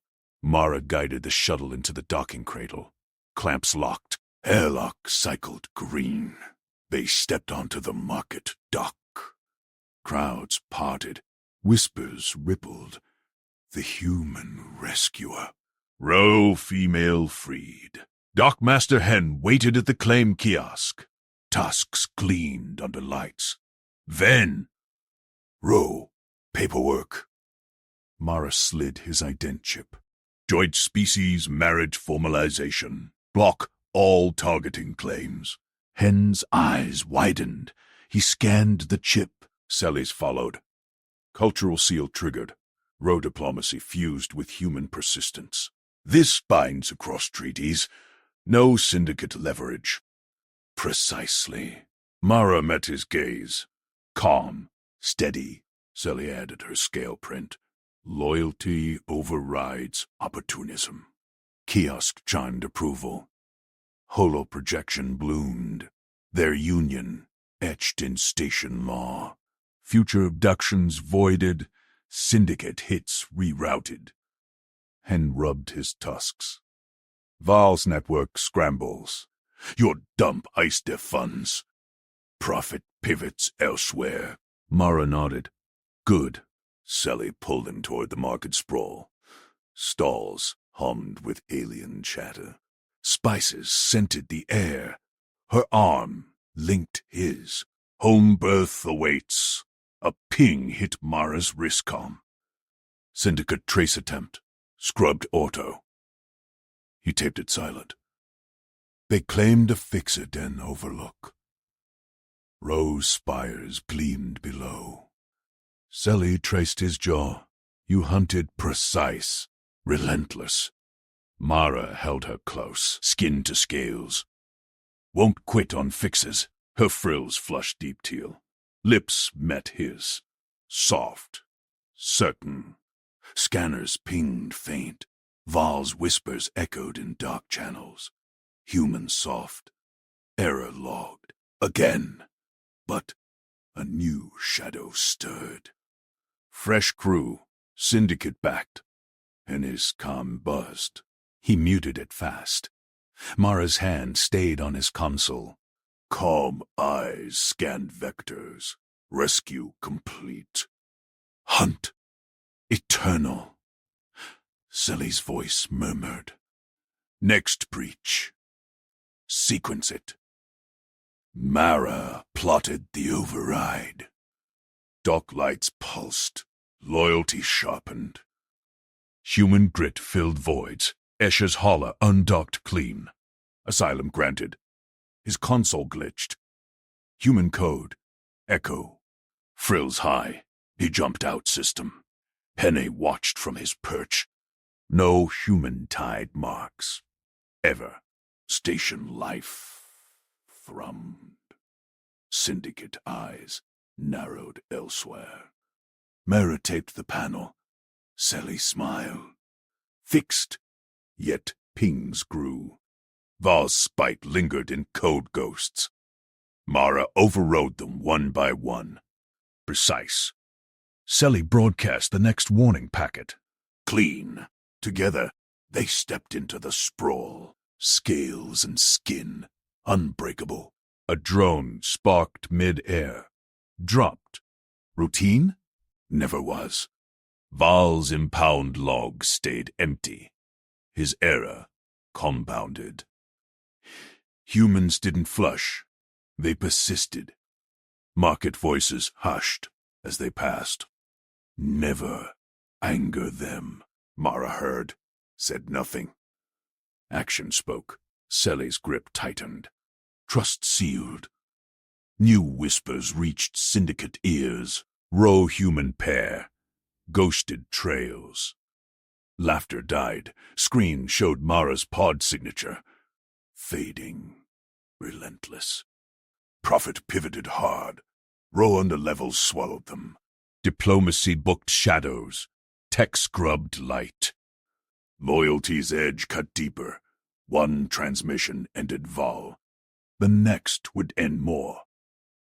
Mara guided the shuttle into the docking cradle. Clamps locked. Airlock cycled green. They stepped onto the market dock. Crowds parted. Whispers rippled. The human rescuer. Row female freed. Dockmaster Hen waited at the claim kiosk. Tusks gleamed under lights. Then, row, paperwork. Mara slid his ident chip. Joint species marriage formalization. Block all targeting claims. Hen's eyes widened. He scanned the chip. Selly's followed. Cultural seal triggered. Row diplomacy fused with human persistence. This binds across treaties. No syndicate leverage. Precisely. Mara met his gaze. Calm, steady. Selly added her scale print. Loyalty overrides opportunism. Kiosk chimed approval. Holo projection bloomed. Their union etched in station law. Future abductions voided. Syndicate hits rerouted. Hen rubbed his tusks. Val's network scrambles. Your dump iced their funds. Profit pivots elsewhere. Mara nodded. Good. Selly pulled him toward the market sprawl. Stalls hummed with alien chatter. Spices scented the air. Her arm linked his. Home birth awaits. A ping hit Mara's wristcom. Syndicate trace attempt. Scrubbed auto. He taped it silent. They claimed to fix it in overlook. Rose spires gleamed below. Selly traced his jaw. You hunted precise, relentless. Mara held her close, skin to scales. Won't quit on fixes. Her frills flushed deep teal. Lips met his. Soft. Certain. Scanners pinged faint. Val's whispers echoed in dark channels. Human soft. Error logged. Again. But a new shadow stirred. Fresh crew. Syndicate backed. And his comm buzzed. He muted it fast. Mara's hand stayed on his console. Calm eyes scanned vectors. Rescue complete. Hunt. Eternal. Selly's voice murmured. Next breach. Sequence it. Mara plotted the override. Dock lights pulsed. Loyalty sharpened. Human grit filled voids. Escher's holler undocked clean. Asylum granted. His console glitched. Human code. Echo. Frills high. He jumped out system. Henne watched from his perch. No human tide marks. Ever. Station life. Thrummed. Syndicate eyes narrowed elsewhere. Mara taped the panel. Sally smiled. Fixed, yet pings grew. Val's spite lingered in code ghosts. Mara overrode them one by one. Precise. Sally broadcast the next warning packet. Clean. Together, they stepped into the sprawl. Scales and skin. Unbreakable. A drone sparked mid-air. Dropped. Routine? Never was. Val's impound log stayed empty. His error compounded. Humans didn't flush. They persisted. Market voices hushed as they passed. Never anger them, Mara heard, said nothing. Action spoke. Sally's grip tightened. Trust sealed. New whispers reached syndicate ears. Row human pair. Ghosted trails. Laughter died. Screen showed Mara's pod signature. Fading. Relentless. Profit pivoted hard. Row under levels swallowed them. Diplomacy booked shadows. Tech scrubbed light. Loyalty's edge cut deeper. One transmission ended Val. The next would end more.